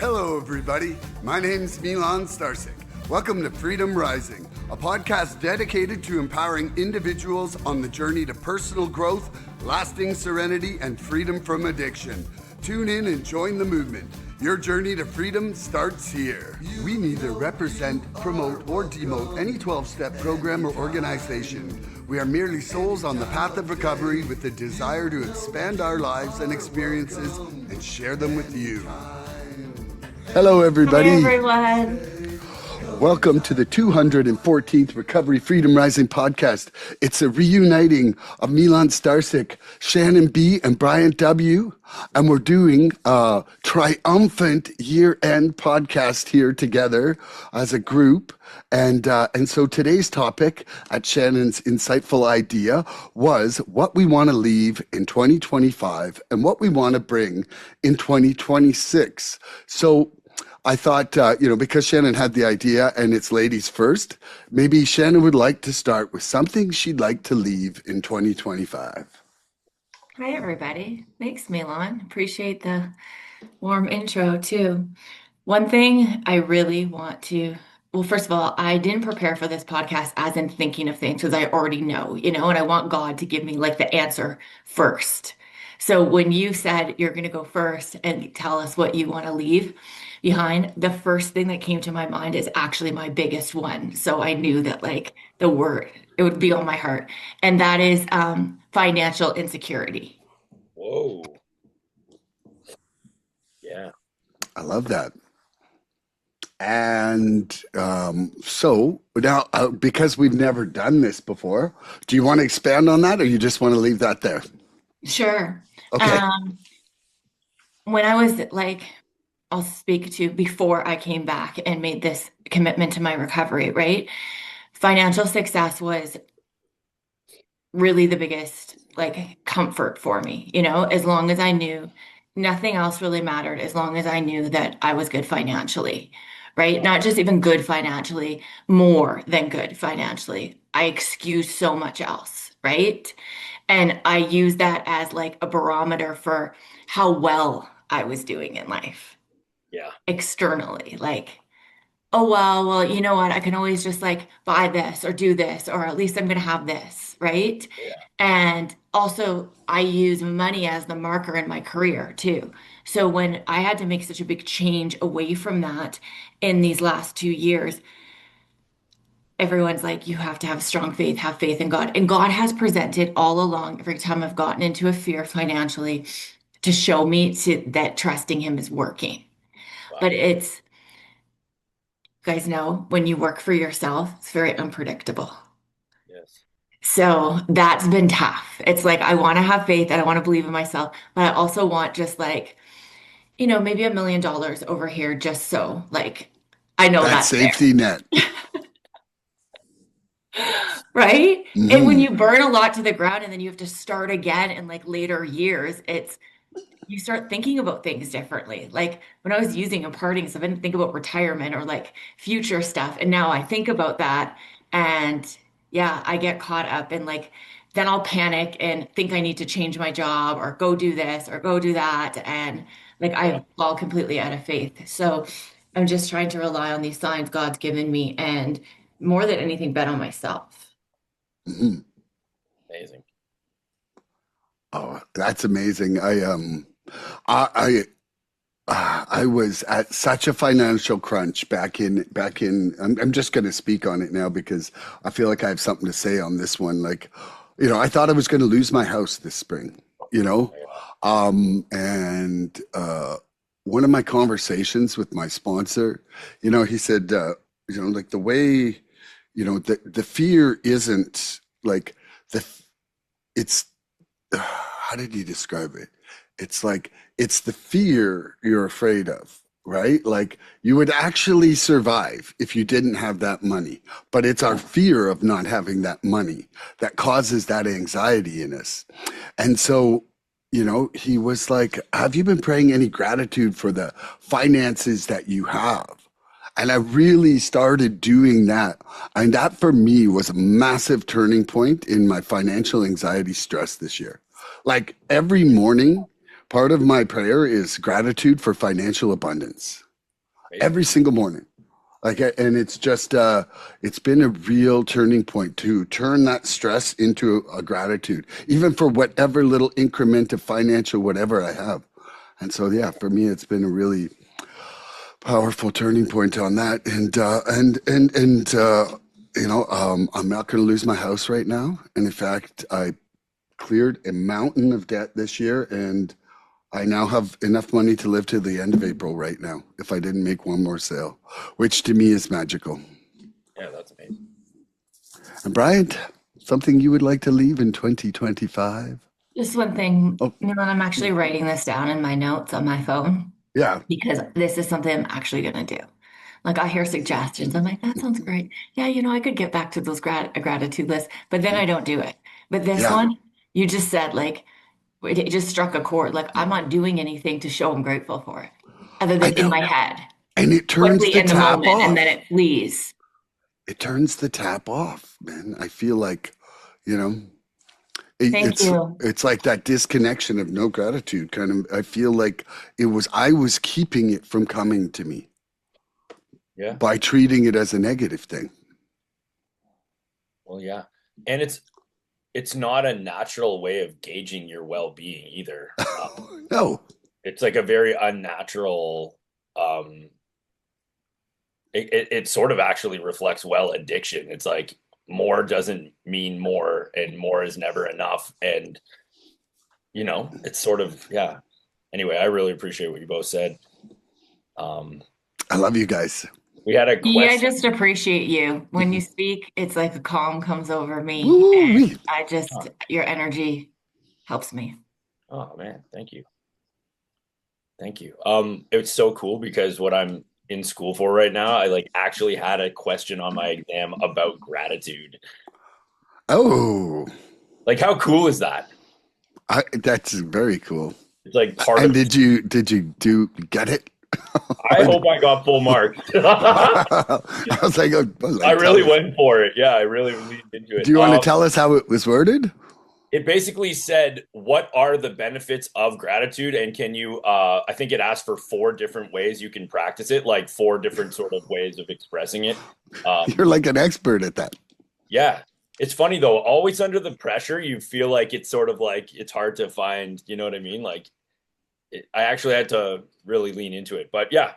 Hello, everybody. My name's Milan Starcic. Welcome to Freedom Rising, a podcast dedicated to empowering individuals on the journey to personal growth, lasting serenity, and freedom from addiction. Tune in and join the movement. Your journey to freedom starts here. We neither represent, promote, or demote any 12-step program or organization. We are merely souls on the path of recovery with the desire to expand our lives and experiences and share them with you. Hello, everybody. Hi, everyone. Welcome to the 214th Recovery Freedom Rising podcast. It's a reuniting of Milan Starcic, Shannon B, and Bryant W. And we're doing a triumphant year-end podcast here together as a group. And so today's topic at Shannon's insightful idea was what we want to leave in 2025 and what we want to bring in 2026. So I thought, because Shannon had the idea and it's ladies first, maybe Shannon would like to start with something she'd like to leave in 2025. Hi, everybody. Thanks, Milan. Appreciate the warm intro, too. One thing I really want to, well, first of all, I didn't prepare for this podcast as in thinking of things because I already know, and I want God to give me like the answer first. So when you said you're going to go first and tell us what you want to leave behind, the first thing that came to my mind is actually my biggest one. So I knew that like the word, it would be on my heart. And that is financial insecurity. Whoa. Yeah. I love that. And so now, because we've never done this before, do you want to expand on that or you just want to leave that there? Sure. Okay. When I was like, I'll speak to before I came back and made this commitment to my recovery, right? Financial success was really the biggest like comfort for me, as long as I knew nothing else really mattered, as long as I knew that I was good financially, right? Not just even good financially, more than good financially. I excused so much else, right? And I use that as like a barometer for how well I was doing in life. Yeah. Externally, like, oh, well, you know what? I can always just like buy this or do this, or at least I'm going to have this, right? Yeah. And also, I use money as the marker in my career too. So when I had to make such a big change away from that in these last 2 years, everyone's like, you have to have strong faith, have faith in God. And God has presented all along, every time I've gotten into a fear financially, to show me that trusting Him is working. Wow. But you guys know, when you work for yourself, it's very unpredictable. Yes. So that's been tough. It's like, I want to have faith and I want to believe in myself, but I also want just like, maybe $1 million over here, just so like, I know That that's safety net. right? Mhm. And when you burn a lot to the ground and then you have to start again in like later years, you start thinking about things differently. Like when I was using and partying stuff, I didn't think about retirement or like future stuff. And now I think about that. And yeah, I get caught up in like, then I'll panic and think I need to change my job or go do this or go do that. And like I fall completely out of faith. So I'm just trying to rely on these signs God's given me and more than anything, bet on myself. Mhm. Amazing. Oh, that's amazing. I was at such a financial crunch back in, I'm just going to speak on it now because I feel like I have something to say on this one. Like, I thought I was going to lose my house this spring, and one of my conversations with my sponsor, he said, like the way, the fear isn't like it's, how did he describe it? It's like, it's the fear you're afraid of, right? Like you would actually survive if you didn't have that money, but it's our fear of not having that money that causes that anxiety in us. And so, he was like, have you been praying any gratitude for the finances that you have? And I really started doing that. And that for me was a massive turning point in my financial anxiety stress this year. Like every morning, part of my prayer is gratitude for financial abundance. every single morning. And it's just, it's been a real turning point to turn that stress into a gratitude, even for whatever little increment of financial whatever I have. And so, yeah, for me, it's been a really powerful turning point on that. I'm not going to lose my house right now. And in fact, I cleared a mountain of debt this year, and I now have enough money to live to the end of April right now if I didn't make one more sale, which to me is magical. Yeah, that's amazing. And Bryant, something you would like to leave in 2025? Just one thing, Oh, Milan, I'm actually writing this down in my notes on my phone yeah. because this is something I'm actually going to do. Like I hear suggestions. I'm like, that sounds great. Yeah, I could get back to those gratitude lists, but then I don't do it. But this Yeah. one, you just said like, it just struck a chord. Like I'm not doing anything to show I'm grateful for it, other I than in know. my head, And it turns quickly the in the tap moment, and then off. it flees. It turns the tap off, man. I feel like, you know, Thank you. it's like that disconnection of no gratitude kind of. I feel like I was keeping it from coming to me Yeah. by treating it as a negative thing. Well, yeah. And it's not a natural way of gauging your well-being either. No. It's like a very unnatural, it sort of actually reflects addiction. It's like more doesn't mean more, and more is never enough. And, it's sort of, yeah. Anyway, I really appreciate what you both said. I love you guys. We had a Yeah, I question. just appreciate you. When you speak, it's like a calm comes over me, and Woo-wee. your energy helps me. Oh man, thank you. Thank you. It's so cool because what I'm in school for right now, I like actually had a question on my exam about gratitude. Oh, Like, how cool is that? that's very cool. It's like part And of. did you get it? I hope I got full marks. I was like, I really went for it. Yeah, I really leaned into it. Do you want to tell us how it was worded? It basically said, what are the benefits of gratitude? And can you, I think it asked for 4 different ways you can practice it, like 4 different sort of ways of expressing it. You're like an expert at that. Yeah. It's funny though, always under the pressure, you feel like it's sort of like, it's hard to find, you know what I mean? Like I actually had to really lean into it, but yeah,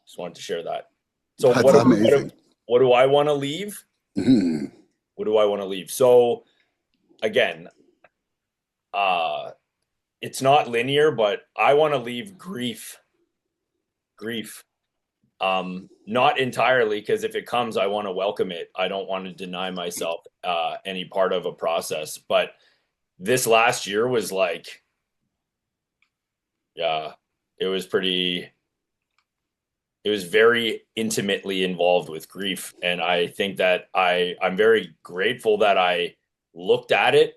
just wanted to share that. So That's amazing. What do I want to leave? Mm. What do I want to leave? So again, it's not linear, but I want to leave grief. Not entirely, because if it comes, I want to welcome it. I don't want to deny myself any part of a process. But this last year was like, yeah, it was very intimately involved with grief. And I think that I'm very grateful that I looked at it,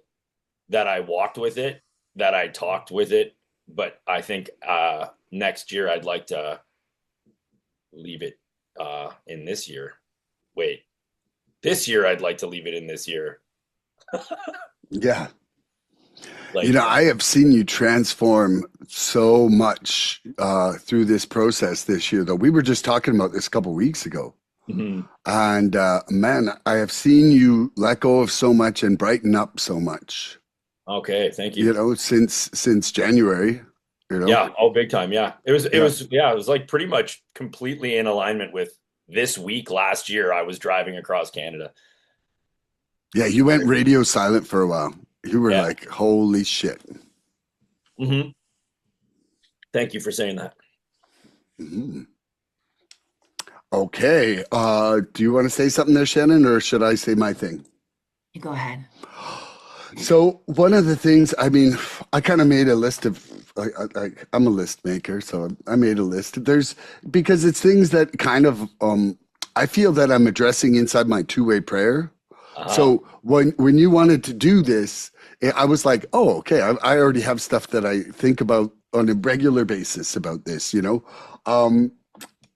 that I walked with it, that I talked with it. But I think next year I'd like to leave it in this year. Wait, this year I'd like to leave it in this year. Yeah. Like, I have seen you transform so much through this process this year, though. We were just talking about this a couple weeks ago. mm-hmm. And man, I have seen you let go of so much and brighten up so much. Okay, thank you. Since January. Yeah, big time. Yeah, it was like pretty much completely in alignment with this week last year. I was driving across Canada. Yeah, you went radio silent for a while. You were like, holy shit. Mm-hmm. Thank you for saying that. Mm-hmm. Okay. Do you want to say something there, Shannon, or should I say my thing? You go ahead. So one of the things, I kind of made a list of, I'm a list maker, so I made a list. Because it's things that kind of, I feel that I'm addressing inside my two-way prayer. So when you wanted to do this, I was like, oh, okay, I already have stuff that I think about on a regular basis about this,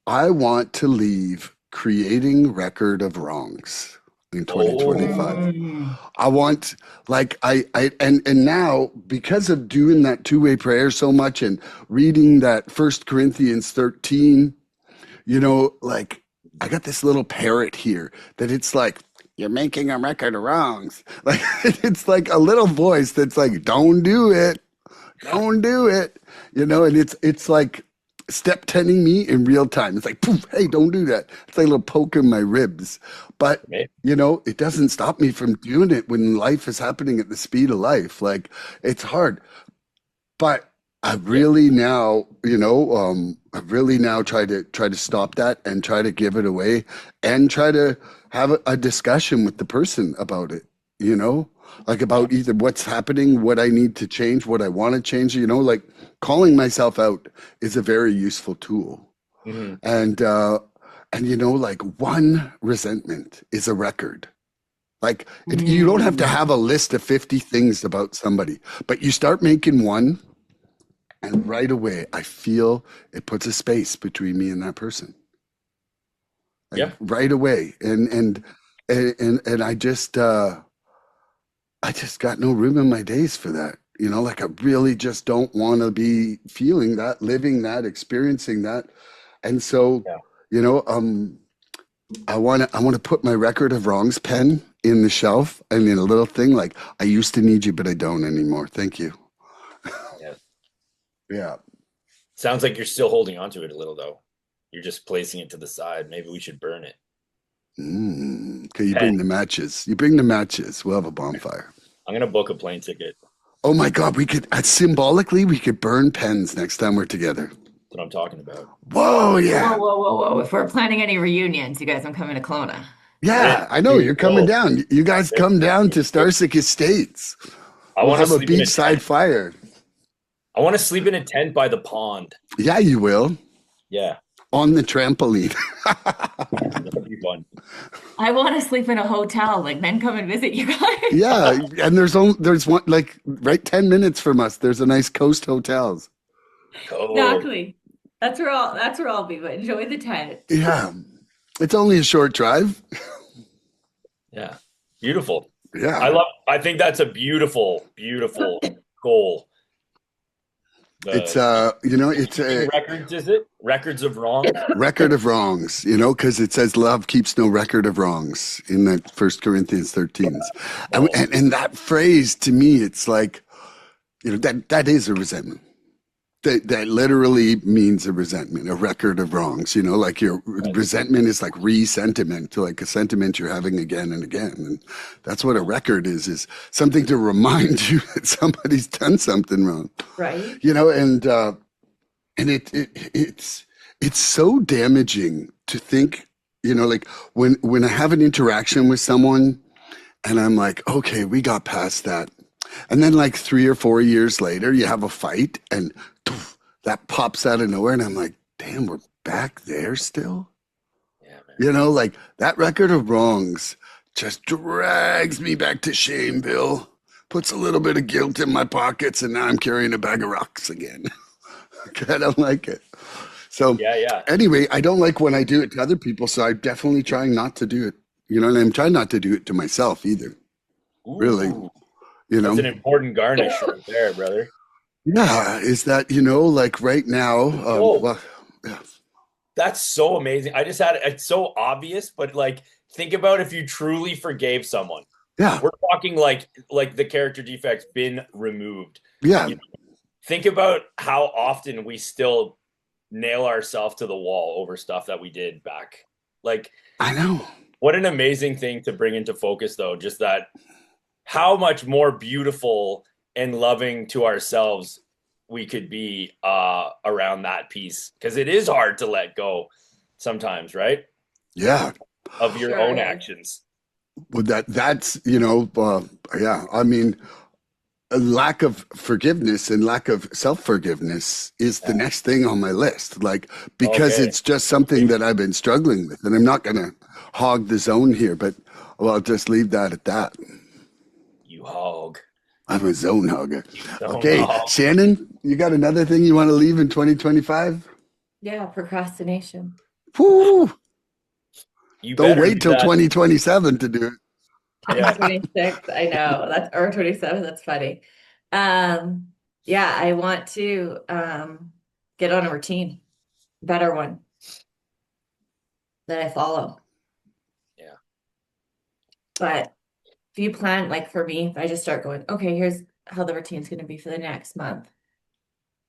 I want to leave creating record of wrongs in 2025. I want, and now because of doing that two-way prayer so much and reading that 1 Corinthians 13, you know, like I got this little parrot here that it's like, you're making a record of wrongs. Like it's like a little voice that's like, don't do it. Don't do it. You know, and it's like step tending me in real time. It's like, poof, hey, don't do that. It's like a little poke in my ribs. But Maybe. you know, it doesn't stop me from doing it when life is happening at the speed of life. Like it's hard. But I really now, you know, I really now try to stop that and try to give it away and try to have a discussion with the person about it, you know, like about either what's happening, what I need to change, what I want to change, you know, like calling myself out is a very useful tool. Mhm. And you know, like one resentment is a record. Like you don't have to have a list of 50 things about somebody, but you start making one and right away, I feel it puts a space between me and that person. Like Yeah. right away, and I just got no room in my days for that. You know, like I really just don't want to be feeling that, living that, experiencing that. And so, Yeah. you know, I want to put my record of wrongs pen in the shelf and in a little thing like I used to need you, but I don't anymore. Thank you. Yeah. Yeah. Sounds like you're still holding on to it a little though. You're just placing it to the side. Maybe we should burn it. Okay, you bring the matches. You bring the matches. We'll have a bonfire. I'm gonna book a plane ticket. Oh my God, we could symbolically we could burn pens next time we're together. That's what I'm talking about. Whoa, Whoa, yeah, whoa, whoa, whoa. If we're planning any reunions, you guys, I'm coming to Kelowna. yeah. I know Dude, you're coming whoa. down. You guys come down to Starcic Estates. I We'll want to have a sleep in a beachside tent. fire. I want to sleep in a tent by the pond. Yeah, you will Yeah, on the trampoline. that'd be fun. I want to sleep in a hotel, like then come and visit you guys. Yeah, and there's one like right 10 minutes from us. There's a nice coast hotels. Cool. Exactly. That's where I'll be, but enjoy the tent. Yeah, it's only a short drive. Yeah, beautiful. Yeah, I think that's a beautiful, beautiful goal. it's The you know it's a records, is it? Records of wrongs. record of wrongs, you know, because it says love keeps no record of wrongs in that First Corinthians 13. Oh, And that phrase to me, it's like, you know, that is a resentment. That literally means a resentment, a record of wrongs. You know, like your right. resentment is like re-sentiment, like a sentiment you're having again and again. And that's what a record is something to remind you that somebody's done something wrong. Right? You know, and it's so damaging to think, you know, like when I have an interaction with someone and I'm like, okay, we got past that. And then like 3 or 4 years later, you have a fight and poof, that pops out of nowhere. And I'm like, damn, we're back there still. Yeah, man. You know, like that record of wrongs just drags me back to Shameville, puts a little bit of guilt in my pockets, and now I'm carrying a bag of rocks again. I don't like it. So Yeah. anyway, I don't like when I do it to other people. So I'm definitely trying not to do it. You know, and I'm trying not to do it to myself either. Really, Ooh, you that's know. an important garnish right there, brother. Yeah, is that, you know, like right now, Oh, well, yeah, that's so amazing. I just had it's so obvious, but like think about if you truly forgave someone. yeah, We're talking like the character defect's been removed. yeah, You know, think about how often we still nail ourselves to the wall over stuff that we did back. Like, I know. what an amazing thing to bring into focus, though. Just that how much more beautiful and loving to ourselves we could be around that piece. Because it is hard to let go sometimes, right? Yeah. Of your Sure own is. actions. Well, that's, you know, yeah, I mean, a lack of forgiveness and lack of self-forgiveness is the next thing on my list. Like, because Okay. it's just something that I've been struggling with. And I'm not going to hog the zone here, but well, I'll just leave that at that. You hog. I'm a zone hogger. Don't Okay, hog. Shannon, you got another thing you want to leave in 2025? Yeah, procrastination. Whoo! You Don't better wait do till that. 2027 to do it. Yeah. 2026, I know. That's or 27, that's funny. Yeah, I want to get on a routine, better one. that I follow. Yeah. But if you plan, like for me, if I just start going, okay, here's how the routine's going to be for the next month,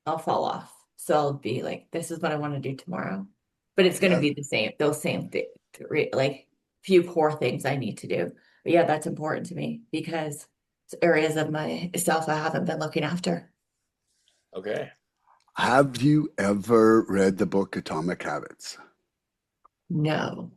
I'll fall off. So I'll be like, this is what I want to do tomorrow. But it's going to Yeah. be the same, those same like few core things I need to do. But yeah, that's important to me because it's areas of myself I haven't been looking after. Okay. Have you ever read the book Atomic Habits? No.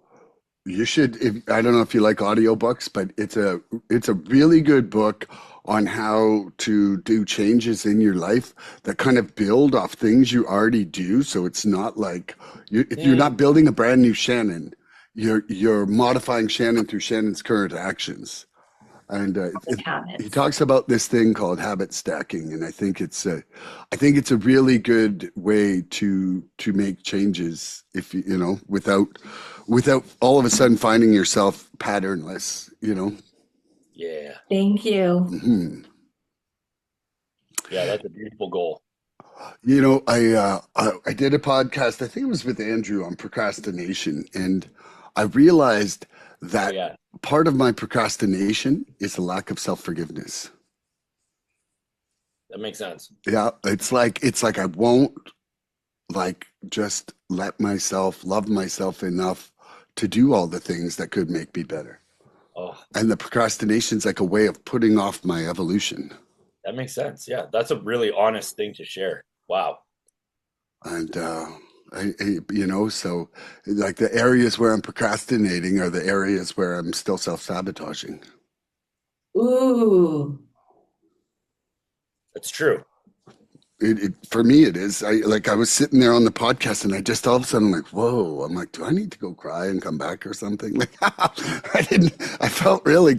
You should. I don't know if you like audiobooks, but it's a really good book on how to do changes in your life that kind of build off things you already do. So it's not like if you're not building a brand new Shannon, you're modifying Shannon through Shannon's current actions. And Like he habits. talks about this thing called habit stacking, and I think it's a really good way to make changes if without all of a sudden finding yourself patternless. Yeah. Thank you. Mhm. Yeah, that's a beautiful goal. I did a podcast. I think it was with Andrew on procrastination, and I realized Oh that yeah. part of my procrastination is a lack of self forgiveness. That makes sense. Yeah, it's like I won't like just let myself love myself enough to do all the things that could make me better. Oh, And the procrastination's like a way of putting off my evolution. that makes sense. Yeah, that's a really honest thing to share. Wow. And so like the areas where I'm procrastinating are the areas where I'm still self-sabotaging. Ooh. That's true. For me it is. I was sitting there on the podcast and I just all of a sudden like, whoa, I'm like, do I need to go cry and come back or something? Like I felt really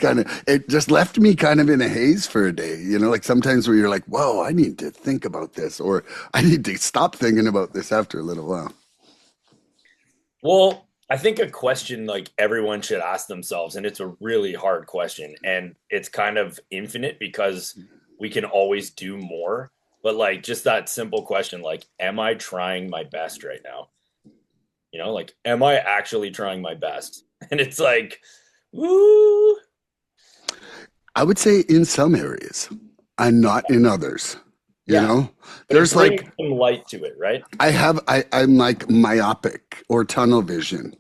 it just left me kind of in a haze for a day, like sometimes where you're like, whoa, I need to think about this, or I need to stop thinking about this after a little while. Well, I think a question like everyone should ask themselves, and it's a really hard question, and it's kind of infinite because we can always do more. But like just that simple question, like, am I trying my best right now? Like, am I actually trying my best? And it's like, woo, I would say in some areas and not in others. You yeah. know, But it there's brings like some light to it, right? I'm like myopic or tunnel vision.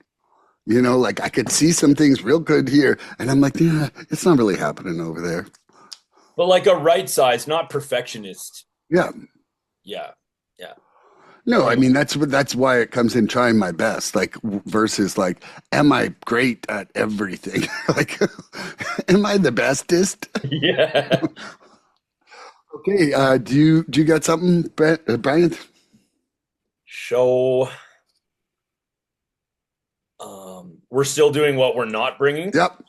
Like I could see some things real good here, and I'm like, yeah, it's not really happening over there. But like a right size, not perfectionist. Yeah, Yeah. Yeah. no, I Totally. mean that's why it comes in trying my best, like versus like, am I great at everything? Like, am I the bestest? Yeah. Okay, do you got something, Brian? Show we're still doing what we're not bringing. Yep.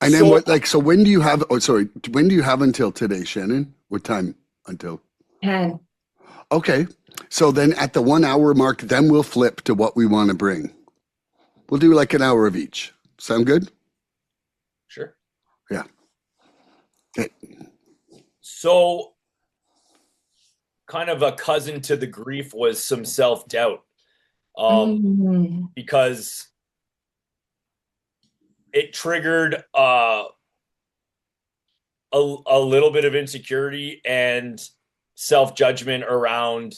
And then So so when do you have? Oh, sorry. When do you have until today, Shannon? What time until? 10. Okay. So then at the 1 hour mark, then we'll flip to what we want to bring. We'll do like an hour of each. Sound good? sure. Yeah. Okay. So kind of a cousin to the grief was some self-doubt. Mm. Because it triggered a little bit of insecurity and self-judgment around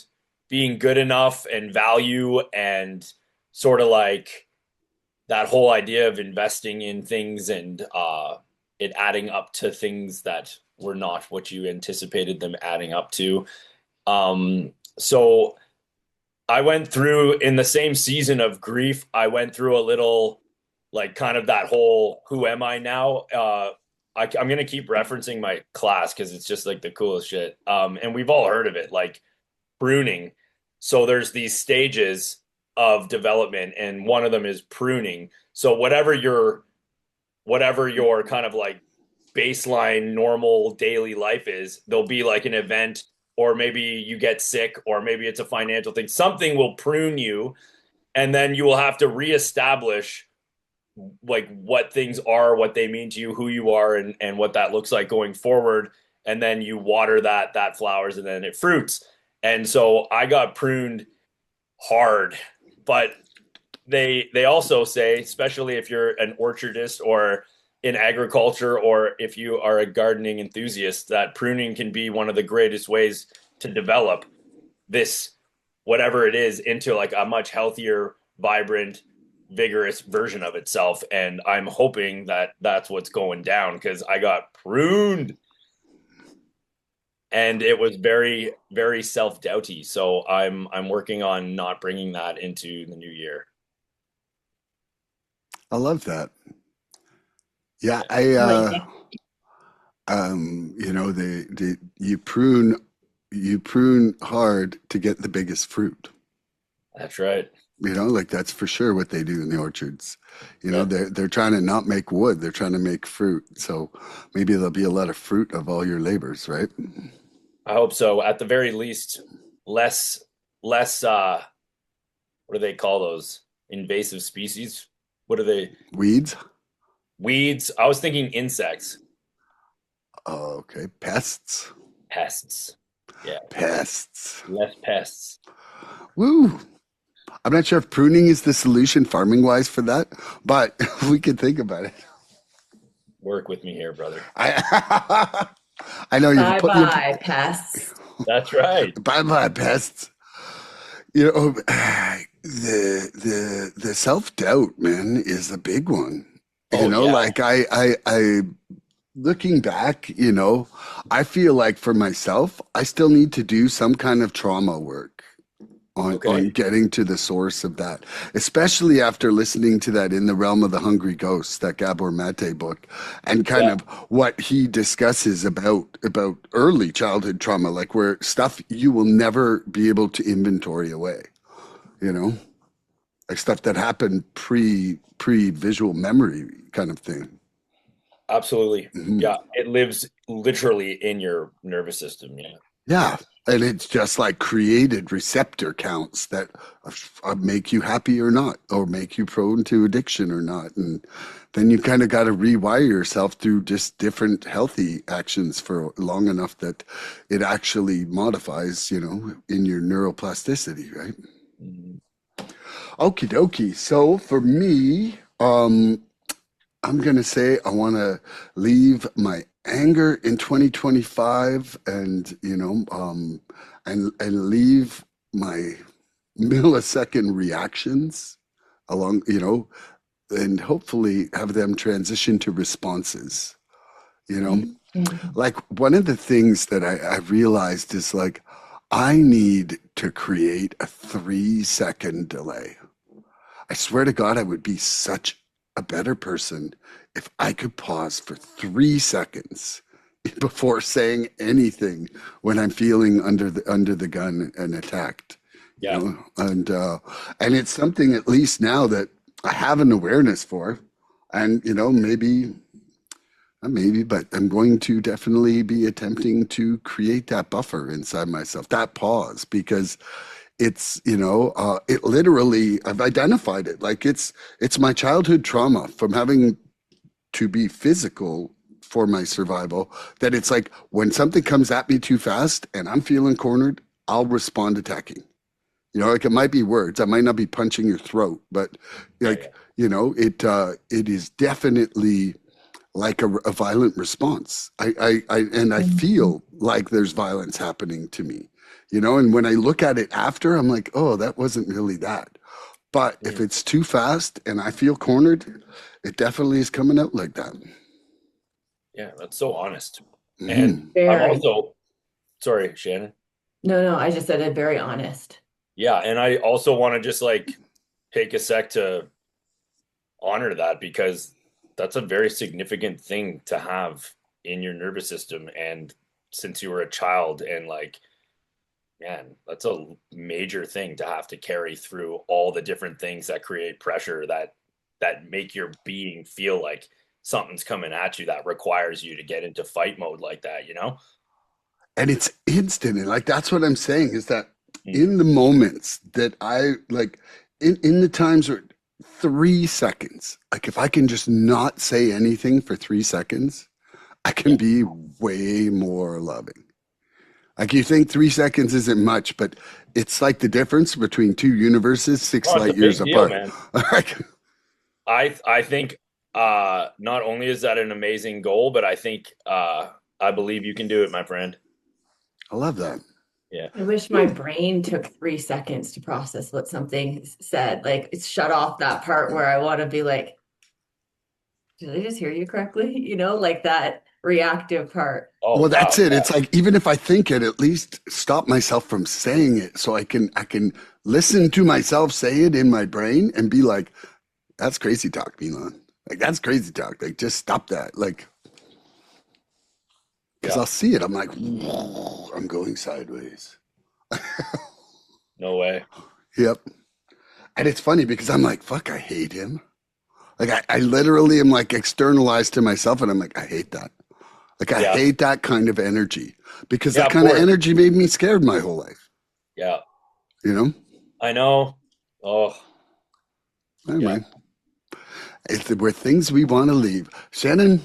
being good enough and value, and sort of like that whole idea of investing in things and it adding up to things that were not what you anticipated them adding up to. So I went through, in the same season of grief, I went through a little, like, kind of that whole who am I now? I'm gonna keep referencing my class because it's just like the coolest shit. And we've all heard of it, like pruning. So there's these stages of development, and one of them is pruning. So whatever your kind of like baseline normal daily life is, there'll be like an event, or maybe you get sick, or maybe it's a financial thing. Something will prune you, and then you will have to reestablish like what things are, what they mean to you, who you are, and what that looks like going forward. And then you water that flowers, and then it fruits. And so I got pruned hard, but they also say, especially if you're an orchardist or in agriculture, or if you are a gardening enthusiast, that pruning can be one of the greatest ways to develop this, whatever it is, into like a much healthier, vibrant, vigorous version of itself. And I'm hoping that that's what's going down, because I got pruned and it was very, very self-doubty. So I'm working on not bringing that into the new year. I love that. Yeah, Like that. you know, you prune hard to get the biggest fruit. That's right. You know, like that's for sure what they do in the orchards. You know, Yeah. they're trying to not make wood, they're trying to make fruit. So maybe there'll be a lot of fruit of all your labors, right? I hope so. At the very least, less what do they call those? Invasive species? What are they? Weeds? Weeds. I was thinking insects. Oh, okay. Pests. Pests. Yeah. Pests. Less pests. Woo. I'm not sure if pruning is the solution farming wise for that, but we could think about it. Work with me here, brother. I know Bye bye, pests. That's right. bye bye pests. You know, the self doubt, man, is a big one. You Oh, know, yeah. like I looking back, you know, I feel like for myself, I still need to do some kind of trauma work Okay. on getting to the source of that, especially after listening to that In the Realm of the Hungry Ghosts, that Gabor Mate book, and kind Yeah. of what he discusses about early childhood trauma, like where stuff you will never be able to inventory away, you know, like stuff that happened pre visual memory kind of thing. Absolutely. Mhm. Yeah. It lives literally in your nervous system. Yeah. Yeah. And it's just like created receptor counts that make you happy or not, or make you prone to addiction or not. And then you kind of got to rewire yourself through just different healthy actions for long enough that it actually modifies, you know, in your neuroplasticity, right? Mhm. Okie dokie. So for me, I'm gonna say I want to leave my anger in 2025, and you know, and leave my millisecond reactions along, you know, and hopefully have them transition to responses. You know, Mhm. like one of the things that I realized is like I need to create a 3 second delay. I swear to God, I would be such a better person if I could pause for 3 seconds before saying anything when I'm feeling under the gun and attacked. You Yeah. know, and it's something at least now that I have an awareness for, and you know, maybe not maybe, but I'm going to definitely be attempting to create that buffer inside myself, that pause, because it's, you know, it literally, I've identified it like it's my childhood trauma from having to be physical for my survival, that it's like when something comes at me too fast and I'm feeling cornered, I'll respond attacking. You know, like it might be words, I might not be punching your throat, but Yeah. like, you know, it is definitely like a violent response. And I feel like there's violence happening to me, you know, and when I look at it after, I'm like, oh, that wasn't really that. But if Mm. it's too fast and I feel cornered, it definitely is coming out like that. Yeah. That's so honest. Mhm. And I'm Very. also, sorry, Shannon. No, I just said it very honest. Yeah. And I also want to just like take a sec to honor that, because that's a very significant thing to have in your nervous system. And since you were a child, and like, man, that's a major thing to have to carry through all the different things that create pressure, that make your being feel like something's coming at you, that requires you to get into fight mode like that, you know? And it's instant. And like, that's what I'm saying is that Mm. in the moments that I like, in the times where 3 seconds, like if I can just not say anything for 3 seconds, I can Yeah. be way more loving. Like you think 3 seconds isn't much, but it's like the difference between two universes, six Oh, it's a light years big deal, apart. man. Like, I think not only is that an amazing goal, but I think I believe you can do it, my friend. I love that. Yeah. I wish my brain took 3 seconds to process what something said. Like it's shut off that part where I want to be like, did I just hear you correctly? You know, like that reactive part. Oh, Well, wow. that's it. Yeah. It's like even if I think it, at least stop myself from saying it, so I can listen to myself say it in my brain and be like, "That's crazy talk, Milan. Like that's crazy talk. Like just stop that." Like, because Yeah. I'll see it. I'm like, "Whoa, I'm going sideways." No way. Yep. And it's funny because I'm like, "Fuck, I hate him." Like I literally am like externalized to myself, and I'm like, I hate that. Like I Yeah. hate that kind of energy because Yeah, that of kind of course. energy made me scared my whole life. Yeah. You know? I know. Oh, Anyway, we're things we want to leave. Shannon,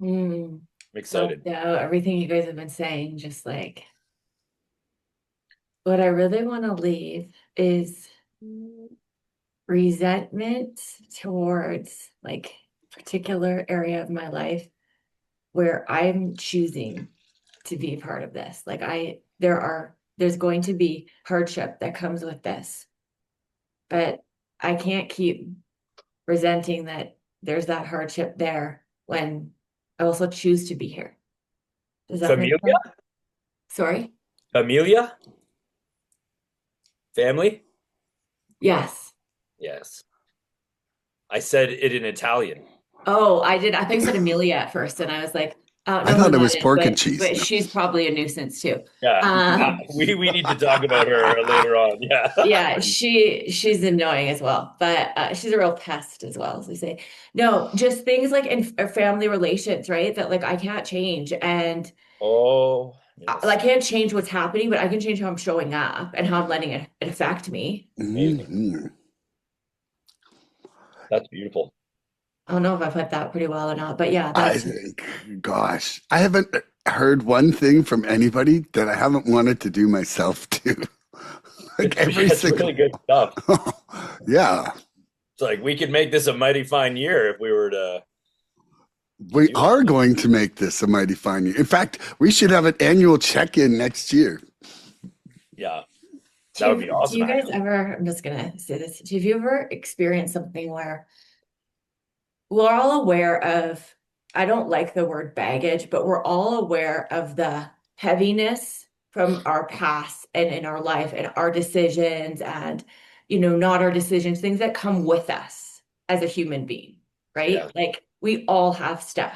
Mm, I'm excited. yeah, everything you guys have been saying, just like what I really want to leave is resentment towards like particular area of my life where I'm choosing to be part of this. Like there's going to be hardship that comes with this, but I can't keep resenting that there's that hardship there when I also choose to be here. Does that make Familia? sense? Sorry? Familia? Family? Yes. Yes. I said it in Italian. Oh, I did. I think you said Amelia at first, and I was like, I don't I know who thought it that was is, pork and cheese. but No. she's probably a nuisance too. Yeah. We need to talk about her later on. Yeah. Yeah, she's annoying as well, but she's a real pest as well, as we say. No, just things like in family relations, right? That like I can't change, and Oh, I yes. can't change what's happening, but I can change how I'm showing up and how I'm letting it affect me. Amazing. Mhm. That's beautiful. I don't know if I put that pretty well or not, but yeah, I that's think, gosh, I haven't heard one thing from anybody that I haven't wanted to do myself too. Like every It's single, really good stuff. yeah, It's like we could make this a mighty fine year if we were to we do are that. going to make this a mighty fine year. In fact, we should have an annual check-in next year. Yeah. That would be do awesome, you guys actually. ever, I'm just gonna say this, have you ever experienced something where we're all aware of, I don't like the word baggage, but we're all aware of the heaviness from our past and in our life and our decisions and, not our decisions, things that come with us as a human being, right? Yeah. Like we all have stuff.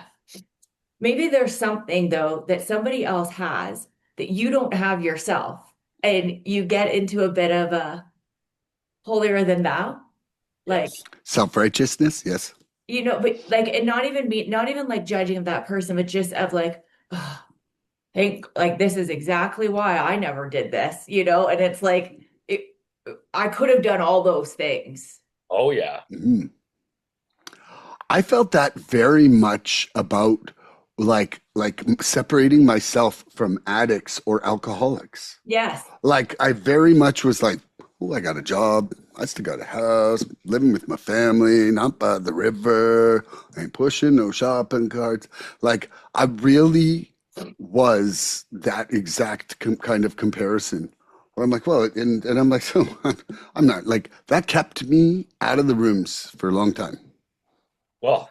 Maybe there's something though that somebody else has that you don't have yourself, and you get into a bit of a holier than thou, like Yes. Self-righteousness, yes. but like, and not even like judging of that person, but just of like, oh, think like this is exactly why I never did this, and it's like I could have done all those things. Oh, yeah. Mhm. I felt that very much about like separating myself from addicts or alcoholics. Yes. Like I very much was like, oh, I got a job. I still got a house, living with my family, not by the river. I ain't pushing no shopping carts. Like I really was that exact kind of comparison. Where I'm like, well, and I'm like, so I'm not like that kept me out of the rooms for a long time. Well,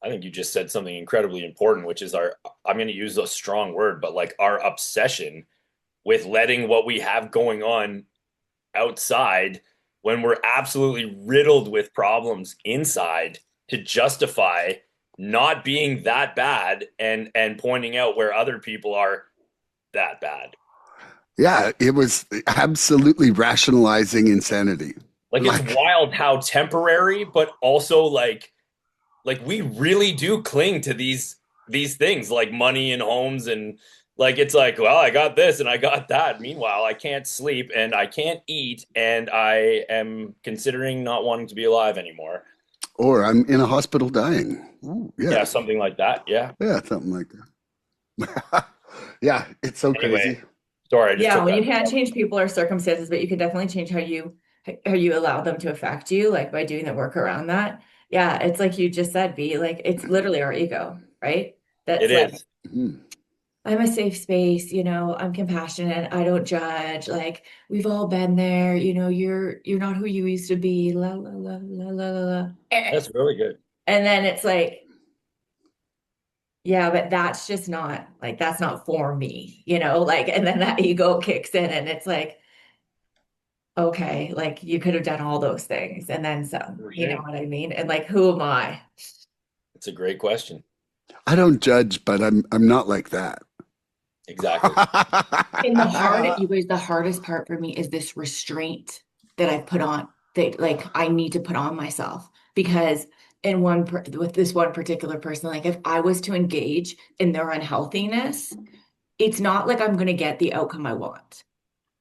I think you just said something incredibly important, which is I'm going to use a strong word, but like our obsession with letting what we have going on outside when we're absolutely riddled with problems inside to justify not being that bad and pointing out where other people are that bad. Yeah, it was absolutely rationalizing insanity. Like it's Like, wild how temporary, but also like we really do cling to these things like money and homes, and like it's like, well, I got this and I got that. Meanwhile, I can't sleep and I can't eat and I am considering not wanting to be alive anymore. or I'm in a hospital dying. Ooh, Yeah, yeah, something like that. Yeah. yeah, something like that. Yeah, it's so Anyway, crazy. sorry, I just Yeah, took when you that. can't change people or circumstances, but you can definitely change how you allow them to affect you, like by doing the work around that. Yeah, it's like you just said, B, like it's literally our ego, right? It That's like is. Mhm. I'm a safe space, I'm compassionate, I don't judge, like we've all been there, you're not who you used to be, la la la la la la la. That's really good. And then it's like, yeah, but that's just not like that's not for me, like and then that ego kicks in and it's like, okay, like you could have done all those things and then some, For you know sure. what I mean? And like who am I? It's a great question. I don't judge, but I'm not like that. Exactly. And the hardest part for me is this restraint that I've put on, that like I need to put on myself, because with this one particular person, like if I was to engage in their unhealthiness, it's not like I'm going to get the outcome I want.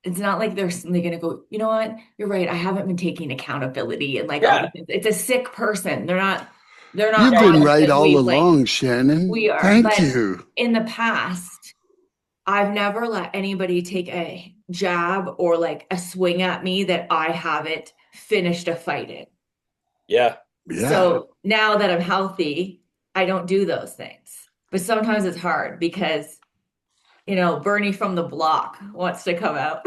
It's not like they're suddenly going to go, you know what? You're right. I haven't been taking accountability and like all Yeah. these things. It's a sick person. They're not You've Yeah. been honest right as all we've like, along, Shannon. we are. Thank But you. in the past, I've never let anybody take a jab or like a swing at me that I haven't finished a fight in. Yeah. Yeah. So now that I'm healthy, I don't do those things. But sometimes it's hard because, Bernie from the block wants to come out.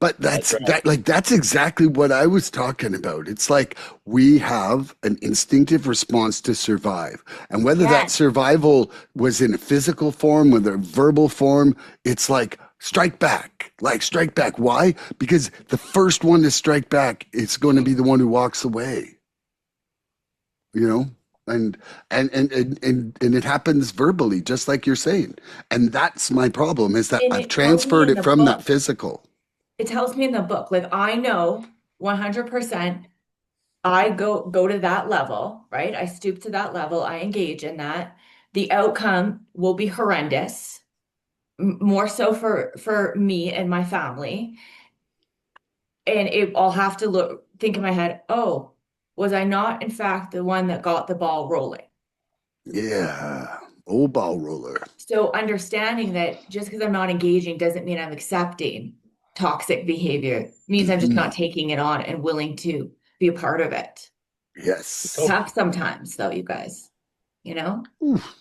But That's right. that's exactly what I was talking about. It's like we have an instinctive response to survive. And whether that Yes. survival was in a physical form, whether a verbal form, it's like strike back. Like strike back. Why? Because the first one to strike back, it's going to be the one who walks away. You know? And it happens verbally, just like you're saying. And that's my problem, is that And I've it tells me transferred in it the from that book. physical. It tells me in the book, like I know 100% I go to that level, right? I stoop to that level, I engage in that. The outcome will be horrendous, more so for me and my family. And I'll have to think in my head, oh, was I not in fact the one that got the ball rolling? Yeah. Old ball roller. So understanding that just because I'm not engaging doesn't mean I'm accepting toxic behavior. It means I'm just Mhm. not taking it on and willing to be a part of it. Yes. Tough sometimes though, you guys, Oof.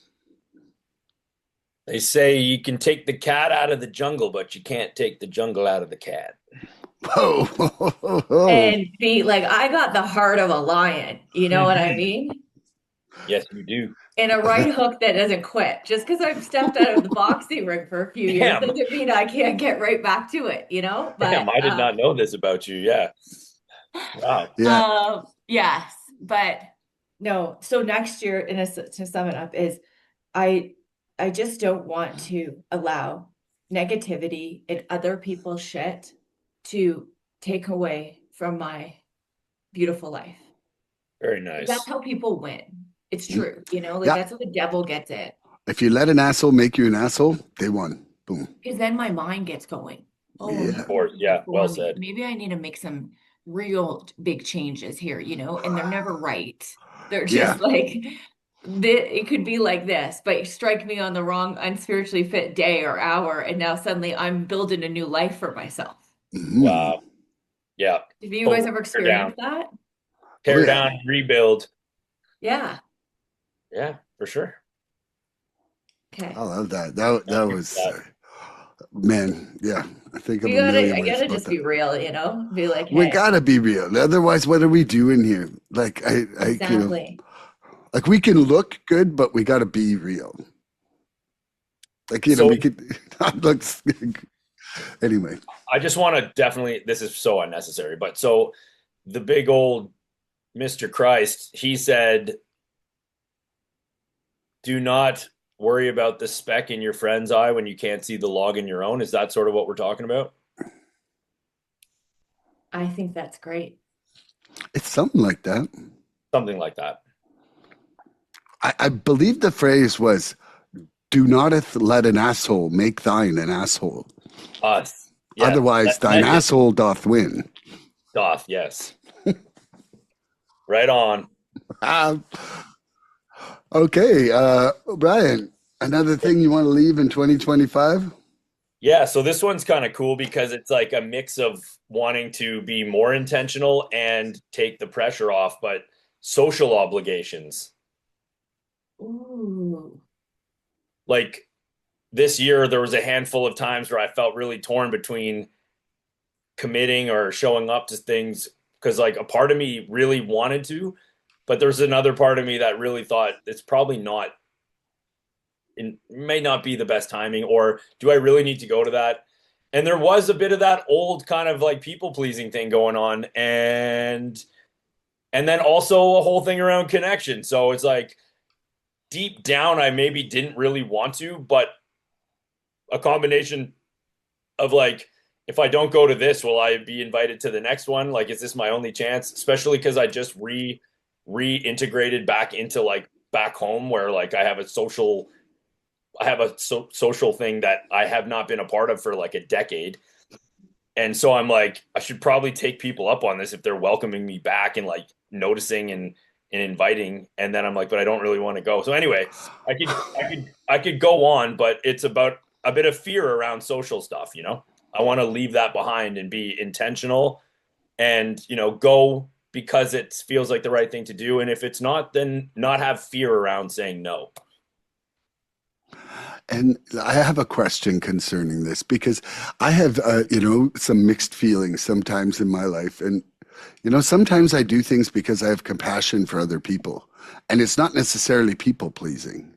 They say you can take the cat out of the jungle, but you can't take the jungle out of the cat. Whoa. Whoa, whoa, whoa. And be like, I got the heart of a lion. You know what I mean? Yes, you do. And a right hook that doesn't quit. Just because I've stepped out of the boxing ring for a few years Damn. doesn't mean I can't get right back to it, But Damn, I did not know this about you. Yeah. Wow. Yeah. Yes, but no. So next year, to sum it up, is I I just don't want to allow negativity and other people's shit to take away from my beautiful life. Very That's nice. how people win. It's true, like Yeah. that's how the devil gets it. If you let an asshole make you an asshole, they won. Boom. because then my mind gets going. Oh, Yeah. Or, yeah, well for me. said. Maybe I need to make some real big changes here, and they're never right. They're Yeah. just like it could be like this, but you strike me on the wrong unspiritually fit day or hour, and now suddenly I'm building a new life for myself. Mhm. Wow. Yeah. Have you guys ever Tear down. experienced that? Tear Oh, yeah. down, rebuild. Yeah. Yeah, for sure. Okay. I love that. That was, man, yeah. I think of I a million gotta ways about just that. be real, Be like, We hey, gotta be real. Otherwise, what are we doing here? Like, exactly. like we can look good, but we gotta be real. Like, So- we could, looks, anyway. I just want to definitely, this is so unnecessary, but so the big old Mr. Christ, he said, do not worry about the speck in your friend's eye when you can't see the log in your own. Is that sort of what we're talking about? I think that's great. It's something like that. Something like that. I believe the phrase was, do not let an asshole make thine an asshole. Yeah, Otherwise, thine that is- asshole doth win. Doth, yes. Right on. Okay, Brian, Another thing you want to leave in 2025? Yeah, so this one's kind of cool because it's like a mix of wanting to be more intentional and take the pressure off, but social obligations. Ooh. Like this year, there was a handful of times where I felt really torn between committing or showing up to things because, like, a part of me really wanted to, but there's another part of me that really thought it's probably not, it may not be the best timing, or do I really need to go to that? And there was a bit of that old kind of like people pleasing thing going on, and then also a whole thing around connection. So it's like deep down, I maybe didn't really want to, but a combination of like, if I don't go to this, will I be invited to the next one? Like, is this my only chance? Especially because I just reintegrated back into like back home where like I have a social thing that I have not been a part of for like a decade. And so I'm like, I should probably take people up on this if they're welcoming me back and like noticing and inviting. And then I'm like, but I don't really want to go. So anyway, I could go on, but it's about a bit of fear around social stuff, you know? I want to leave that behind and be intentional and, you know, go because it feels like the right thing to do. And if it's not, then not have fear around saying no. And I have a question concerning this because I have, some mixed feelings sometimes in my life. And, sometimes I do things because I have compassion for other people. And it's not necessarily people pleasing.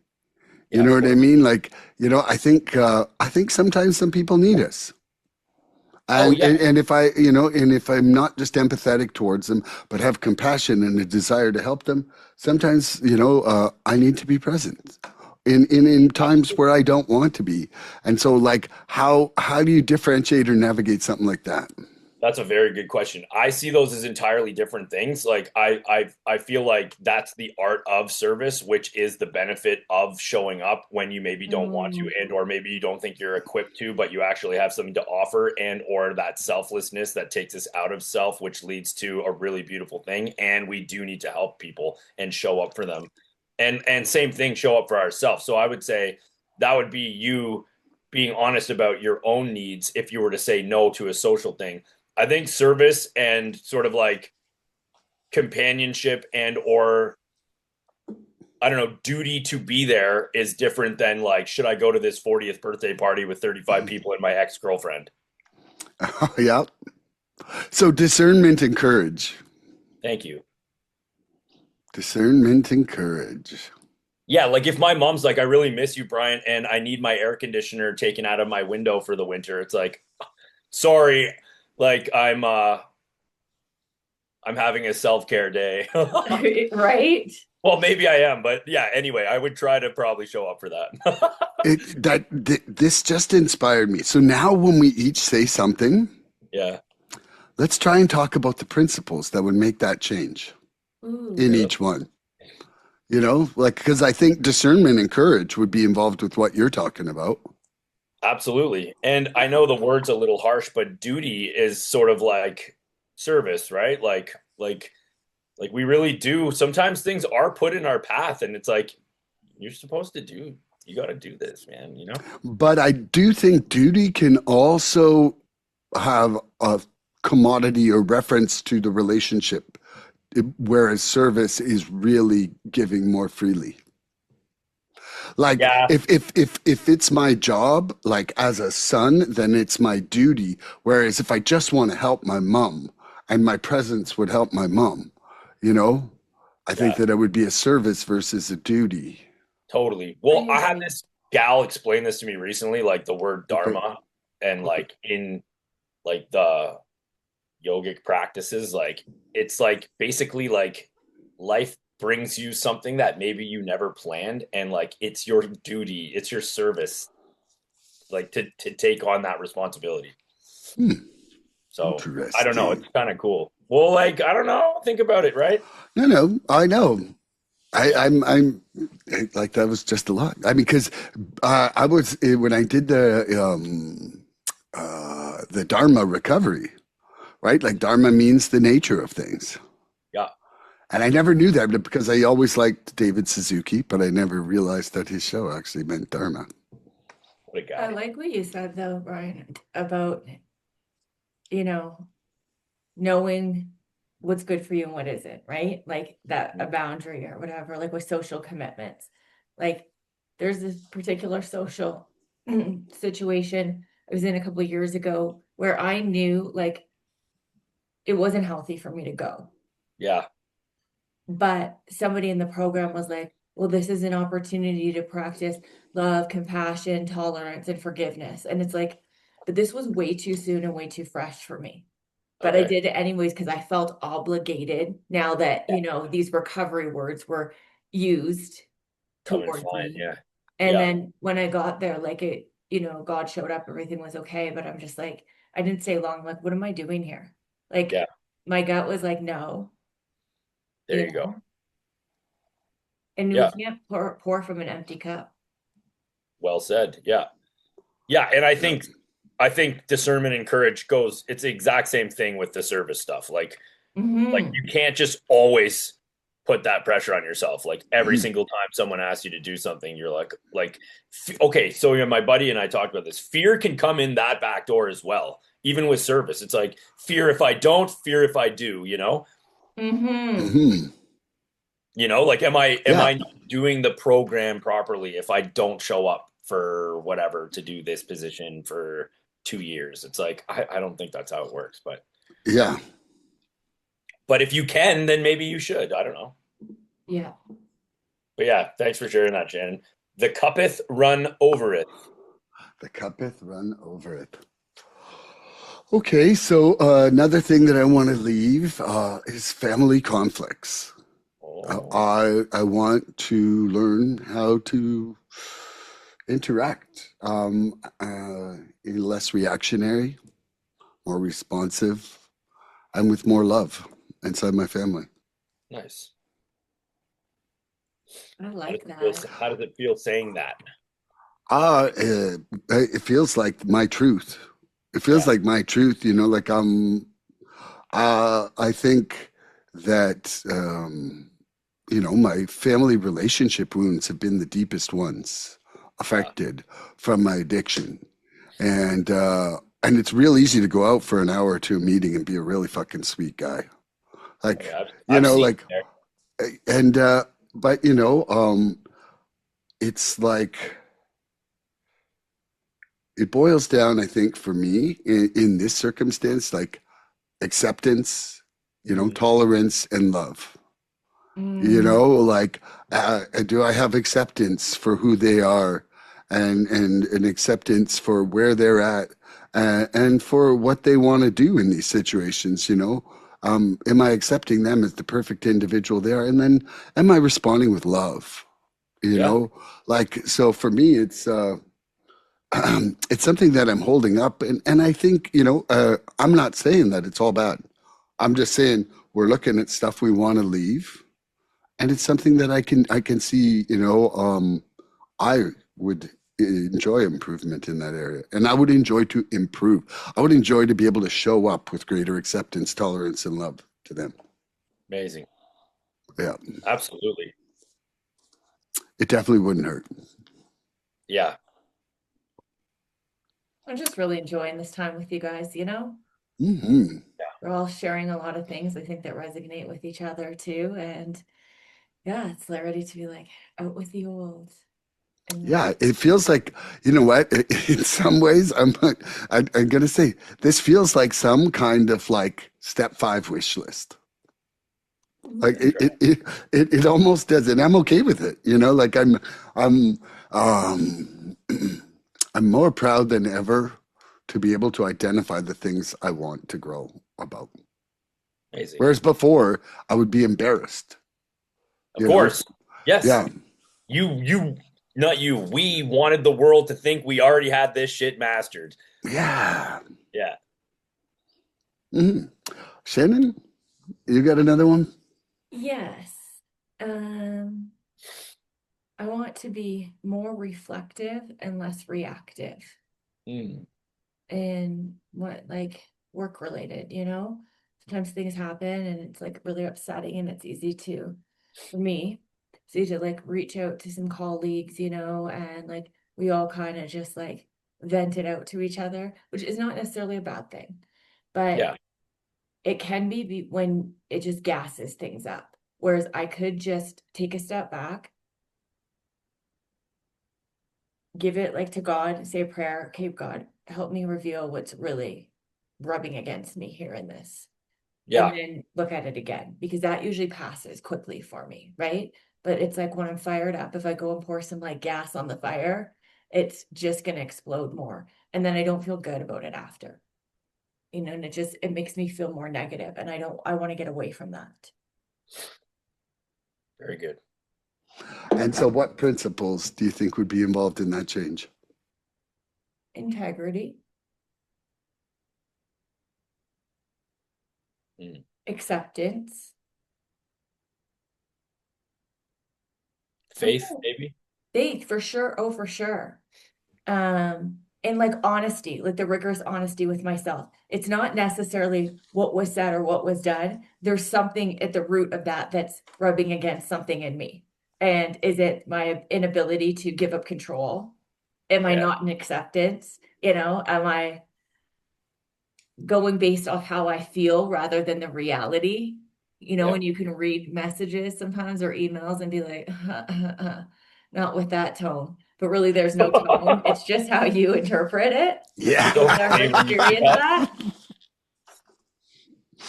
You Yeah, know of what I course. mean? Like, I think sometimes some people need us. Oh And, yeah. and and if if I'm not just empathetic towards them, but have compassion and a desire to help them, sometimes I need to be present in times where I don't want to be. And so, like, how do you differentiate or navigate something like that? That's a very good question. I see those as entirely different things. Like I feel like that's the art of service, which is the benefit of showing up when you maybe don't want to, Mm. and or maybe you don't think you're equipped to, but you actually have something to offer, and or that selflessness that takes us out of self, which leads to a really beautiful thing. And we do need to help people and show up for them. And same thing, show up for ourselves. So I would say that would be you being honest about your own needs if you were to say no to a social thing. I think service and sort of like companionship and or I don't know, duty to be there is different than like, should I go to this 40th birthday party with 35 people and my ex-girlfriend? Yeah. So discernment and courage. Thank you. Discernment and courage. Yeah, like if my mom's like, I really miss you, Brian, and I need my air conditioner taken out of my window for the winter, it's like, sorry, like I'm having a self-care day. Right? Well, maybe I am, but yeah, anyway, I would try to probably show up for that. This just inspired me. So now when we each say something, Yeah. let's try and talk about the principles that would make that change in Ooh. each one. Like, because I think discernment and courage would be involved with what you're talking about. Absolutely. And I know the word's a little harsh, but duty is sort of like service, right? Like we really do. Sometimes things are put in our path and it's like you're supposed to do, you got to do this, man, you know? But I do think duty can also have a commodity or reference to the relationship, whereas service is really giving more freely. Like Yeah. if it's my job, like as a son, then it's my duty. Whereas if I just want to help my mom and my presence would help my mom, you know, I think Yeah, that it would be a service versus a duty. totally. I Well, I had agree. this gal explain this to me recently, like the word Okay. dharma and like in like the yogic practices, like it's like basically like life brings you something that maybe you never planned and like it's your duty, it's your service like to take on that responsibility. Hmm, So I don't know, interesting. it's kind of cool. Well, like I don't know, think about it, right? No, I know. Yeah. I'm like that was just a lot. I mean, because I was when I did the Dharma recovery, right? Like Dharma means the nature of things. Yeah. And I never knew that because I always liked David Suzuki, but I never realized that his show actually meant Dharma. What a I guy. like what you said though, Brian, about, you know, knowing what's good for you and what isn't, right? Like that a boundary or whatever, like with social commitments. Like there's this particular social situation I was in a couple of years ago where I knew like it wasn't healthy for me to go. Yeah. But somebody in the program was like, well, this is an opportunity to practice love, compassion, tolerance, and forgiveness. And it's like, but this was way too soon and way too fresh for me. But I Okay. did it anyways because I felt obligated now that, you know, these recovery words were used Coming towards flying. me. Yeah. And Yeah. then when I got there, like it, you know, God showed up, everything was okay. But I'm just like, I didn't stay long. Like, what am I doing here? Like, Yeah. my gut was like, no, There you you go. know, and we Yeah. can't pour from an empty cup. Well said. Yeah. Yeah. And Yeah. I think discernment and courage goes, it's the exact same thing with the service stuff. Like you can't just always put that pressure on yourself. Like every single time someone asks you to do something, you're like, okay. So my buddy and I talked about this. Fear can come in that back door as well. Even with service, it's like fear if I don't, fear if I do, Mm-hmm. like, am I Yeah. not doing the program properly if I don't show up for whatever to do this position for 2 years? It's like, I don't think that's how it works, Yeah. but if you can, then maybe you should. I don't know. Yeah. But yeah, thanks for sharing that, Shannon. The cuppeth run over it. The cuppeth run over it. Okay, so another thing that I want to leave is family conflicts. Oh, I want to learn how to interact less reactionary, more responsive, and with more love inside my family. nice. I like that. How does it feel saying that? It feels like my truth. It feels like my truth, like I think that, my family relationship wounds have been the deepest ones affected from my addiction. And it's real easy to go out for an hour to a meeting and be a really fucking sweet guy. Like, Yeah, I've seen like, it there. and, but, it's like, it boils down, I think, for me in this circumstance, like acceptance, tolerance and love. Like, do I have acceptance for who they are and an acceptance for where they're at and for what they want to do in these situations, am I accepting them as the perfect individual they are? And then am I responding with love, Yeah. Like, so for me, it's something that I'm holding up. And I think, I'm not saying that it's all bad. I'm just saying we're looking at stuff we want to leave. And it's something that I can see, I would enjoy improvement in that area. And I would enjoy to improve. I would enjoy to be able to show up with greater acceptance, tolerance, and love to them. Amazing. Yeah. Absolutely. It definitely wouldn't hurt. Yeah. I'm just really enjoying this time with you guys, Mm-hmm. We're all sharing a lot of things I think that resonate with each other too. And yeah, it's ready to be like out with the old. And Yeah, it feels like, you know what? In some ways, I'm gonna say this feels like some kind of like step 5 wish list. Like it almost does, and I'm okay with it. Like I'm um, I'm more proud than ever to be able to identify the things I want to grow about. Amazing. Whereas before, I would be embarrassed. Of course. Yes. Yeah. Not you. We wanted the world to think we already had this shit mastered. Yeah. Yeah. Mm-hmm. Shannon, you got another one? yes. I want to be more reflective and less reactive Mm. in what like work related, sometimes things happen and it's like really upsetting, and it's easy to, for me, it's easy to like reach out to some colleagues, you know, and like we all kind of just like vent it out to each other, which is not necessarily a bad thing, but Yeah. it can be when it just gasses things up. Whereas I could just take a step back, give it like to God, say a prayer, okay, God, help me reveal what's really rubbing against me here in this. And Yeah. then look at it again, because that usually passes quickly for me, right? But it's like when I'm fired up, if I go and pour some like gas on the fire, it's just gonna explode more. And then I don't feel good about it after. You know, and it makes me feel more negative, and I want to get away from that. Very good. And so what principles do you think would be involved in that change? Integrity, Mm. acceptance, Faith, sometimes maybe. faith for sure. Oh, for sure. And like honesty, like the rigorous honesty with myself. It's not necessarily what was said or what was done. There's something at the root of that that's rubbing against something in me. And is it my inability to give up control? Am I Yeah. not in acceptance? You know, am I going based off how I feel rather than the reality? You know, Yeah. and you can read messages sometimes or emails and be like, not with that tone. But really, there's no tone. It's just how you interpret it. Yeah. So Never funny when you say experienced that. that.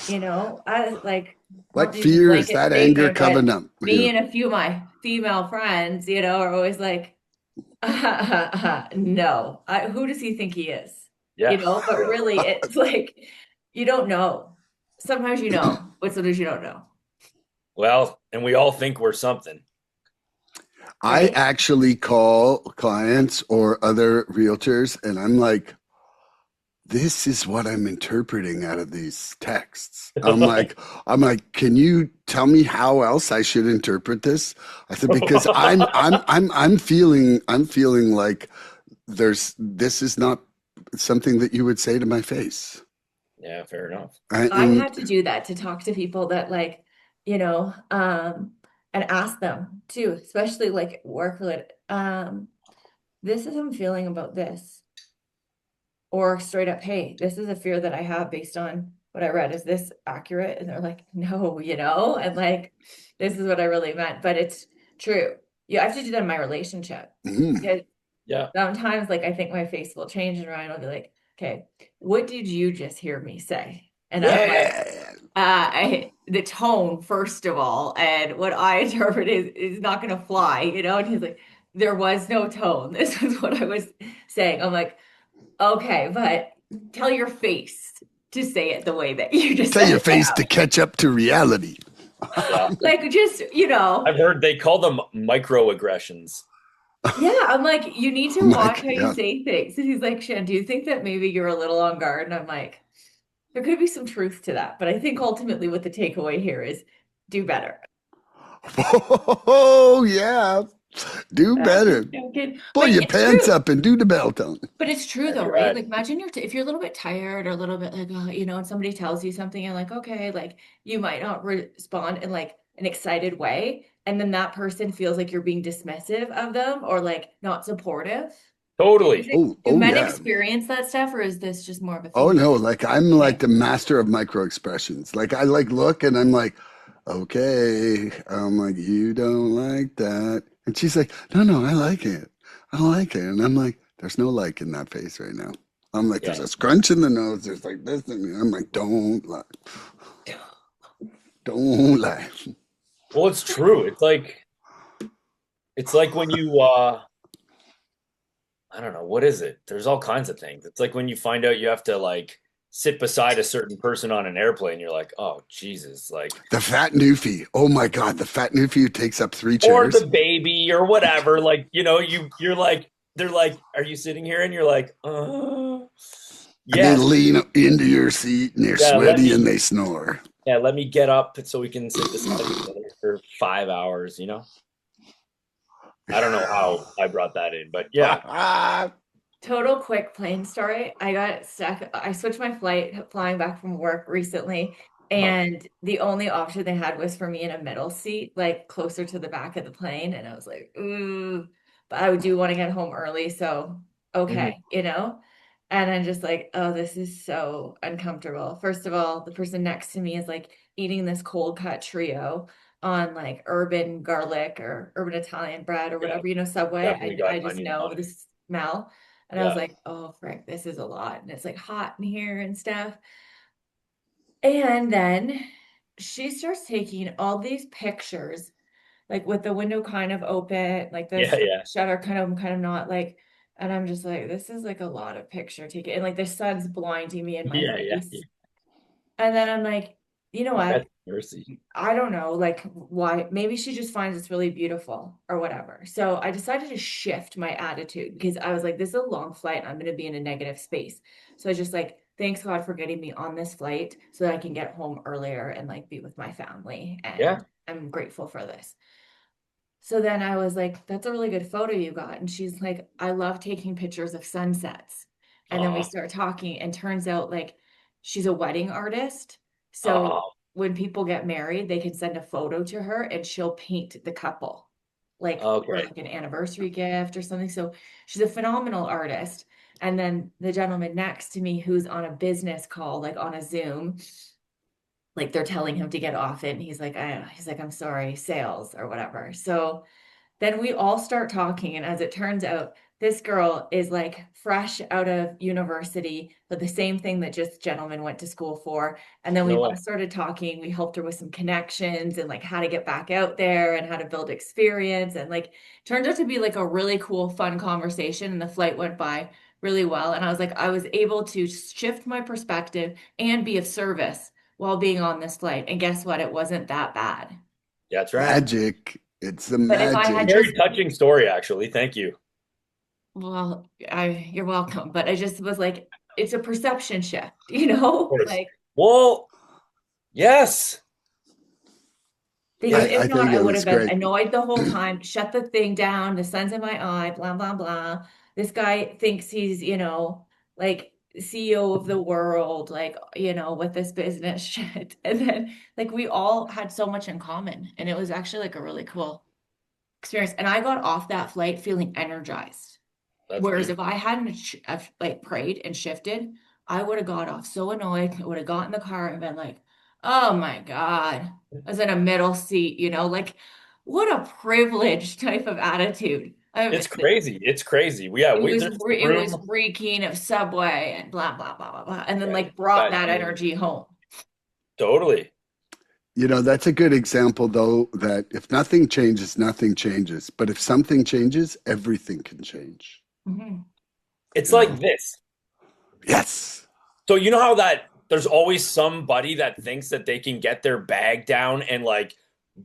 You know, I like What not using fear is blanket that anger statement, but coming up? me Yeah. and a few of my female friends, you know, are always like, no, who does he think he is? You Yeah. know, but really it's like you don't know. Sometimes you know, but sometimes you don't know, Well, and we all think we're something. I right? actually call clients or other realtors and I'm like, this is what I'm interpreting out of these texts. I'm like, can you tell me how else I should interpret this? I said, because I'm feeling like this is not something that you would say to my face. Yeah, fair enough. I've And had to do that to talk to people that like, you know, and ask them too, especially like work related. This is how I'm feeling about this. Or straight up, hey, this is a fear that I have based on what I read. Is this accurate? And they're like, no, you know, and like, this is what I really meant. But it's true. You have to do that in my relationship. Because Yeah. sometimes, like, I think my face will change, and Ryan will be like, okay, what did you just hear me say? And I'm like, yeah, the tone, first of all, and what I interpret is not going to fly, you know? And he's like, there was no tone. This is what I was saying. I'm like, okay, but tell your face to say it the way that you just tell said your it face out. to catch up to reality. Yeah. Like, just, you know, I've heard they call them microaggressions. yeah, I'm like, you need to I'm watch like, how you yeah. say things. And he's like, Shan, do you think that maybe you're a little on guard? And I'm like, there could be some truth to that. But I think ultimately what the takeaway here is do better. Oh yeah, do I'm better. just joking. Pull But your it's pants true. up and do the belt on. But it's true Yeah, though, you're right? right. Like imagine if you're a little bit tired or a little bit like, oh, you know, and somebody tells you something and like, okay, like you might not respond in like an excited way. And then that person feels like you're being dismissive of them or like not supportive. Totally. Do Oh men yeah. experience that stuff or is this just more of a Oh female no, thing? like I'm like Okay. the master of micro expressions. Like I like look and I'm like, okay. I'm like, you don't like that. And she's like, no, no, I like it. I like it. And I'm like, there's no like in that face right now. I'm like, there's Yeah. a scrunch in the nose. There's like this. And I'm like, don't lie. Don't lie. Well, it's true. It's like when you I don't know, what is it? There's all kinds of things. It's like when you find out you have to like sit beside a certain person on an airplane, you're like, oh Jesus, like The fat newfie. Oh my God. The fat newfie who takes up 3 or chairs. the baby or whatever. Like, you know, you're like, they're like, are you sitting here? And you're like, And they yes, lean into your seat and they're yeah, sweaty and they snore. let me get up so we can sit beside each other for 5 hours, you know? I don't know how I brought that in, but yeah. Total quick plane story. I got stuck. I switched my flight flying back from work recently, Huh. And the only option they had was for me in a middle seat, like closer to the back of the plane. And I was like, ooh, but I do want to get home early. So, Mhm. okay, you know? And I'm just like, oh, this is so uncomfortable. First of all, the person next to me is like eating this cold cut trio on like urban garlic or urban Italian bread or Yeah, whatever, Subway. definitely got I just onions know on the it. smell. And I was Yeah. like, oh, frick, this is a lot. And it's like hot in here and stuff. And then she starts taking all these pictures, like with the window kind of open, like the Yeah, yeah. shutter kind of not like, and I'm just like, this is like a lot of picture taking, and like the sun's blinding me in my Yeah, yeah, yeah. face. And then I'm like, you know That's what? mercy. I don't know, like why, maybe she just finds it's really beautiful or whatever. So I decided to shift my attitude because I was like, this is a long flight and I'm going to be in a negative space. So I was just like, thanks God for getting me on this flight so that I can get home earlier and like be with my family. Yeah. And I'm grateful for this. So then I was like, that's a really good photo you got. And she's like, I love taking pictures of sunsets. And then we Oh, start talking, and turns out like she's a wedding artist. So oh, when people get married, they can send a photo to her and she'll paint the couple, like for okay. like an anniversary gift or something. So she's a phenomenal artist. And then the gentleman next to me who's on a business call, like on a Zoom, like they're telling him to get off it. And he's like, I'm sorry, sales or whatever. So then we all start talking, and as it turns out, this girl is like fresh out of university for the same thing that just gentleman went to school for. And then we No all way. started talking. We helped her with some connections and like how to get back out there and how to build experience. And like turned out to be like a really cool, fun conversation. And the flight went by really well. And I was like, I was able to shift my perspective and be of service while being on this flight. And guess what? It wasn't that bad. That's right. Magic. It's the But if I had magic. Very just touching story, actually. Thank you. Well, you're welcome. But I just was like, it's a perception shift, Of course. Like, Well, yes. because It, if I not, think I it would was have been great. annoyed the whole time, shut the thing down, the sun's in my eye, blah, blah, blah. This guy thinks he's, like CEO of the world, like, with this business shit. And then like we all had so much in common. And it was actually like a really cool experience. And I got off that flight feeling energized. that's Whereas beautiful. if I hadn't like prayed and shifted, I would have got off so annoyed. I would have got in the car and been like, "Oh my God, I was in a middle seat," like what a privileged type of attitude. It's crazy. It's crazy. There's It was room. reeking of Subway and blah blah blah blah blah, and then Yeah, like brought guys, that amazing. energy home. Totally. That's a good example, though, that if nothing changes, nothing changes. But if something changes, everything can change. Mhm. It's You like know? this. Yes. So you know how that there's always somebody that thinks that they can get their bag down and like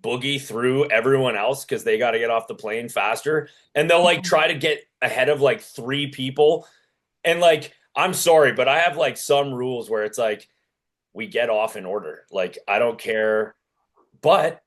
boogie through everyone else because they got to get off the plane faster, and they'll like try to get ahead of like three people. And like, I'm sorry, but I have like some rules where it's like we get off in order. Like, I don't care. But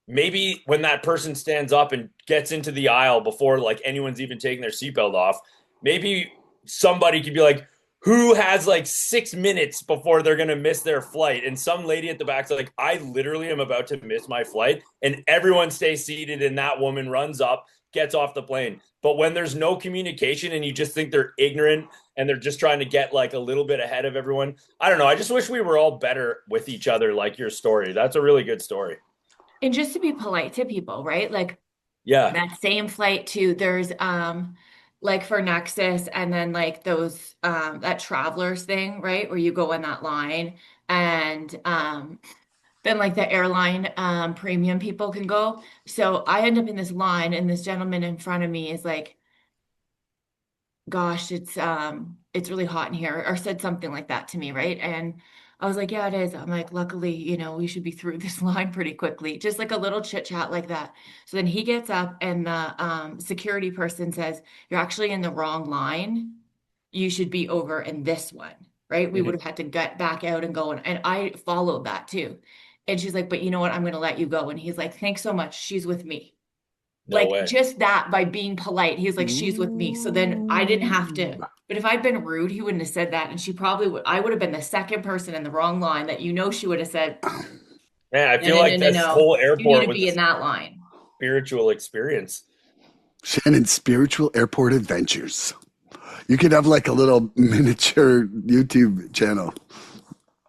maybe when that person stands up and gets into the aisle before like anyone's even taking their seatbelt off, maybe somebody could be like, who has like 6 minutes before they're gonna miss their flight? And some lady at the back's like, I literally am about to miss my flight, and everyone stays seated, and that woman runs up, gets off the plane. But when there's no communication and you just think they're ignorant and they're just trying to get like a little bit ahead of everyone, I don't know. I just wish we were all better with each other, like your story. That's a really good story. and just to be polite to people, right? Like Yeah. that same flight too, there's like for Nexus and then like those that travelers thing, right? Where you go in that line and then like the airline premium people can go. So I end up in this line and this gentleman in front of me is like, gosh, it's really hot in here, or said something like that to me, right? And I was like, yeah, it is. I'm like, luckily, we should be through this line pretty quickly. Just like a little chit chat like that. So then he gets up and the security person says, you're actually in the wrong line. You should be over in this one, right? We would Mhm. have had to get back out and go. And I followed that too. And she's like, but you know what? I'm going to let you go. And he's like, thanks so much. She's with me. No Like way. just that by being polite. He's like, she's with me. So then I didn't have to. But if I'd been rude, he wouldn't have said that. And she probably would. I would have been the second person in the wrong line that she would have said, Man, I no, feel no, no, like no, this no. whole You need airport to was be in a that line. spiritual experience. Shannon's Spiritual Airport Adventures. You could have like a little miniature YouTube channel.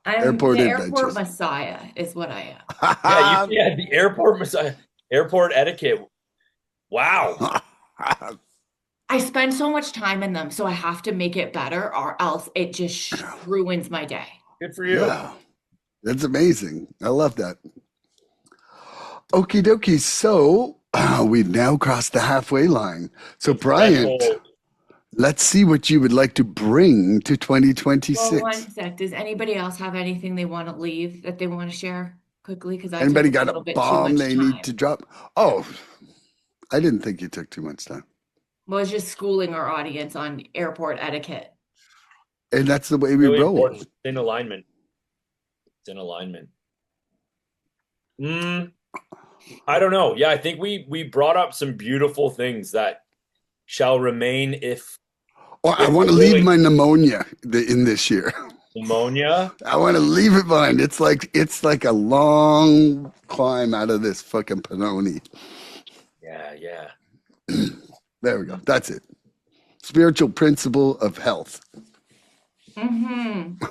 I'm Airport the Adventures. airport messiah is what I am. Yeah, the airport messiah, airport etiquette. Wow. I spend so much time in them, so I have to make it better, or else it just ruins my day. Good for you. Yeah, that's amazing. I love that. Okie dokie. So we've now crossed the halfway line. So Bryant, let's see what you would like to bring to 2026. Well, one sec. Does anybody else have anything they want to leave that they want to share quickly? Because I Anybody took a got little a bit too bomb much they time. need to drop? Oh, I didn't think you took too much time. Well, it's just schooling our audience on airport etiquette. And that's the way we Really roll. important. It's in alignment. It's in alignment. I don't know. Yeah, I think we brought up some beautiful things that shall remain if Well, I want to leave my pneumonia in this year. pneumonia. I want to leave it behind. It's like a long climb out of this fucking panoni. Yeah. There we go. That's it. Spiritual principle of health. Mm-hmm.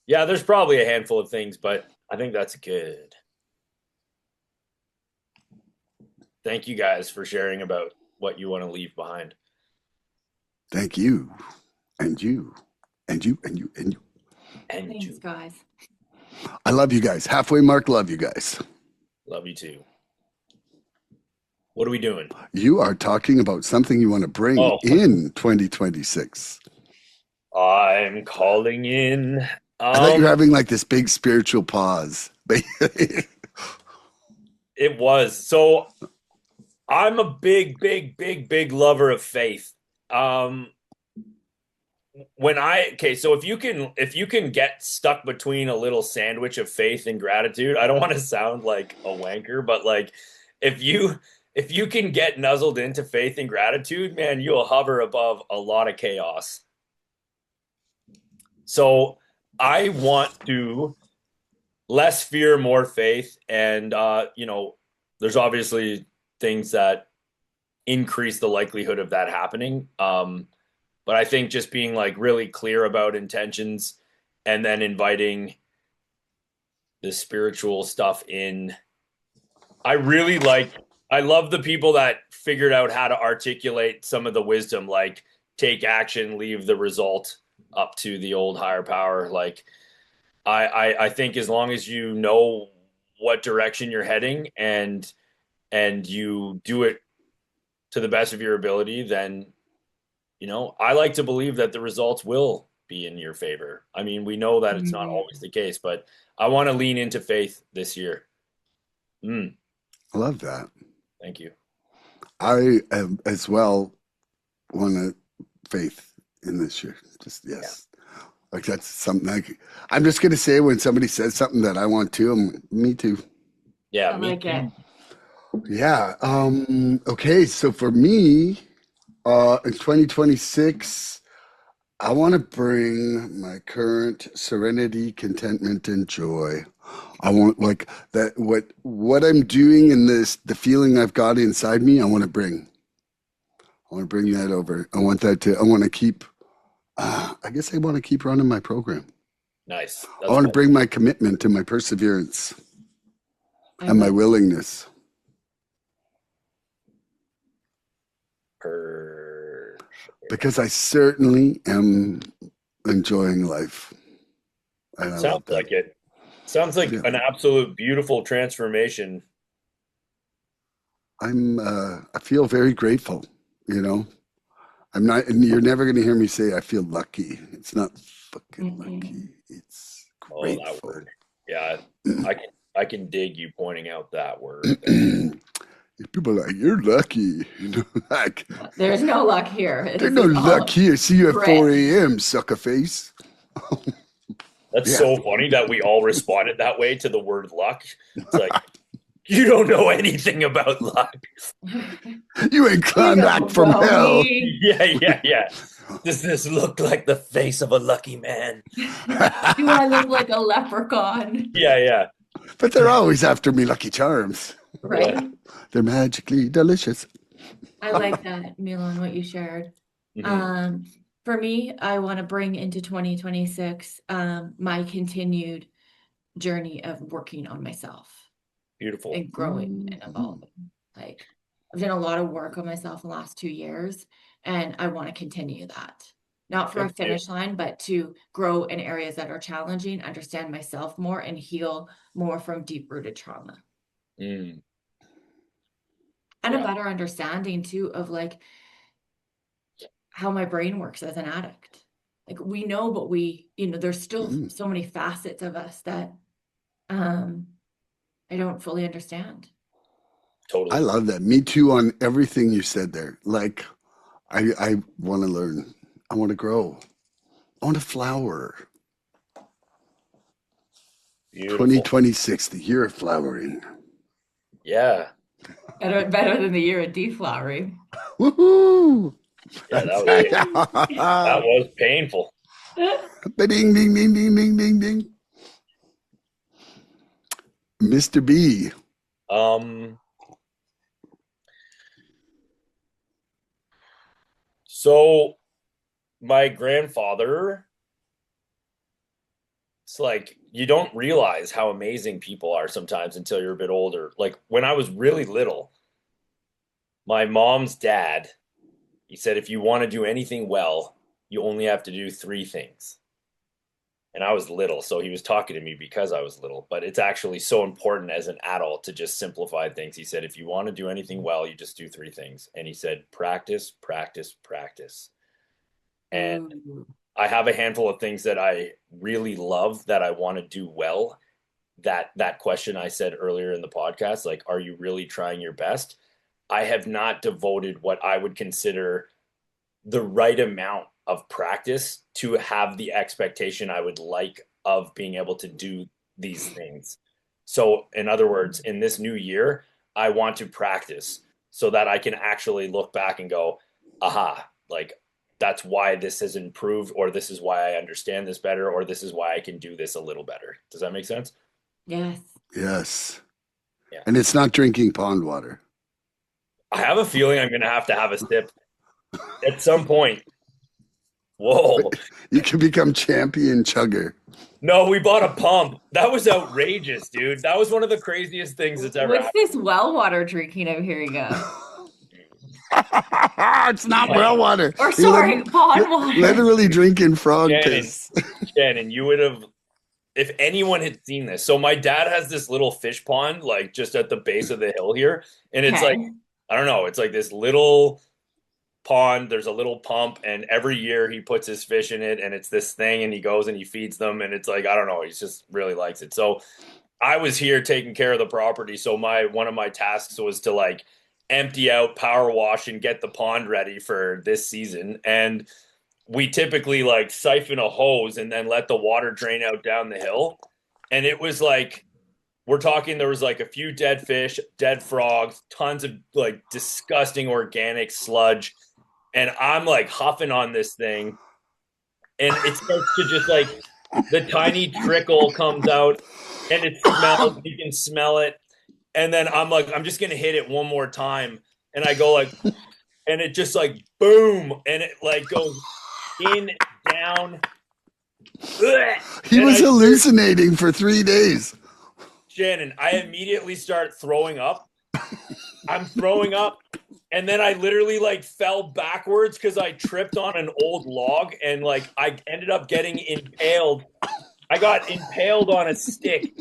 Yeah, there's probably a handful of things, but I think that's good. Thank you guys for sharing about what you want to leave behind. Thank you. And you. And you. And you. And you. And Thanks, you. guys. I love you guys. Halfway mark, love you guys. Love you too. What are we doing? You are talking about something you want to bring in 2026. I'm calling in. I thought you were having like this big spiritual pause. It was. So I'm a big lover of faith. So if you can get stuck between a little sandwich of faith and gratitude, I don't want to sound like a wanker, but like if you can get nuzzled into faith and gratitude, man, you'll hover above a lot of chaos. So I want to less fear, more faith. And, there's obviously things that increase the likelihood of that happening. But I think just being like really clear about intentions and then inviting the spiritual stuff in. I love the people that figured out how to articulate some of the wisdom, like take action, leave the result up to the old higher power. Like I think as long as you know what direction you're heading and you do it to the best of your ability, then, I like to believe that the results will be in your favor. I mean, we know that it's not always the case, but I want to lean into faith this year. I love that. Thank you. I am as well want to faith in this year. Just yes. Yeah. Like that's something I'm just gonna say when somebody says something that I want to, me too. Yeah, I like it. Yeah. Okay, so for me, in 2026, I want to bring my current serenity, contentment, and joy. I want like that what I'm doing in the feeling I've got inside me, I want to bring that over. I want to keep I guess I want to keep running my program. Nice. I want to bring my commitment and my perseverance and my willingness. Because I certainly am enjoying life. Sounds like it. Sounds like an absolute beautiful transformation. I feel very grateful, I'm not, and you're never going to hear me say I feel lucky. It's not fucking lucky. It's grateful. Oh, that word. Yeah, I can dig you pointing out that word. People are like, you're lucky. Like, there's no luck here. There's no luck here. See you at 4 a.m., sucker face. That's so funny that we all responded that way to the word luck. It's like, You don't know anything about luck. You ain't climbed back from know hell. me. Yeah. Does this look like the face of a lucky man? Do I look like a leprechaun? Yeah. But they're always after me Lucky Charms. Right? They're magically delicious. I like that, Milan, what you shared. Mhm. For me, I want to bring into 2026 my continued journey of working on myself Beautiful. and growing and evolving. Like I've done a lot of work on myself in the last 2 years, and I want to continue that. Not for a Good for you. finish line, but to grow in areas that are challenging, understand myself more, and heal more from deep-rooted trauma. Mm. And a Yeah. better understanding too of like how my brain works as an addict. Like we know, but there's still so many facets of us that I don't fully understand. Totally. I love that. Me too on everything you said there. Like, I want to learn. I want to grow. I want to flower. Beautiful. 2026, the year of flowering. Yeah. Better than the year of deflowering. Woohoo! Yeah, that was painful. Ding, ding, ding, ding, ding, ding, ding. Mr. B. So my grandfather, it's like you don't realize how amazing people are sometimes until you're a bit older. Like when I was really little, my mom's dad, he said, if you want to do anything well, you only have to do 3 things. And I was little, so he was talking to me because I was little, but it's actually so important as an adult to just simplify things. He said, if you want to do anything well, you just do 3 things. And he said, practice, practice, practice. And I have a handful of things that I really love that I want to do well. That question I said earlier in the podcast, like, are you really trying your best? I have not devoted what I would consider the right amount of practice to have the expectation I would like of being able to do these things. So in other words, in this new year, I want to practice so that I can actually look back and go, aha, like that's why this has improved, or this is why I understand this better, or this is why I can do this a little better. Does that make sense? Yes. Yes. Yeah. And it's not drinking pond water. I have a feeling I'm going to have a sip at some point. Whoa. You can become champion chugger. No, we bought a pump. That was outrageous, dude. That was one of the craziest things that's ever What's happened. this well water drinking I'm hearing of? It's not well water. Or You're sorry, pond water. literally drinking frog piss. Shannon, you would have, if anyone had seen this. So my dad has this little fish pond, like just at the base of the hill here. And it's like, I don't know, it's like this little pond. There's a little pump, and every year he puts his fish in it, and it's this thing, and he goes and he feeds them, and it's like, I don't know, he just really likes it. So I was here taking care of the property. So one of my tasks was to like empty out, power wash, and get the pond ready for this season. And we typically like siphon a hose and then let the water drain out down the hill. And it was like, we're talking, there was like a few dead fish, dead frogs, tons of like disgusting organic sludge. And I'm like huffing on this thing, and it starts to just like the tiny trickle comes out, and it smells. You can smell it, and then I'm like, I'm just gonna hit it one more time, and I go like, and it just like boom, and it like goes in, down. He was hallucinating for 3 days. Shannon, I immediately start throwing up. I'm throwing up. And then I literally like fell backwards because I tripped on an old log, and like I ended up getting impaled. I got impaled on a stick.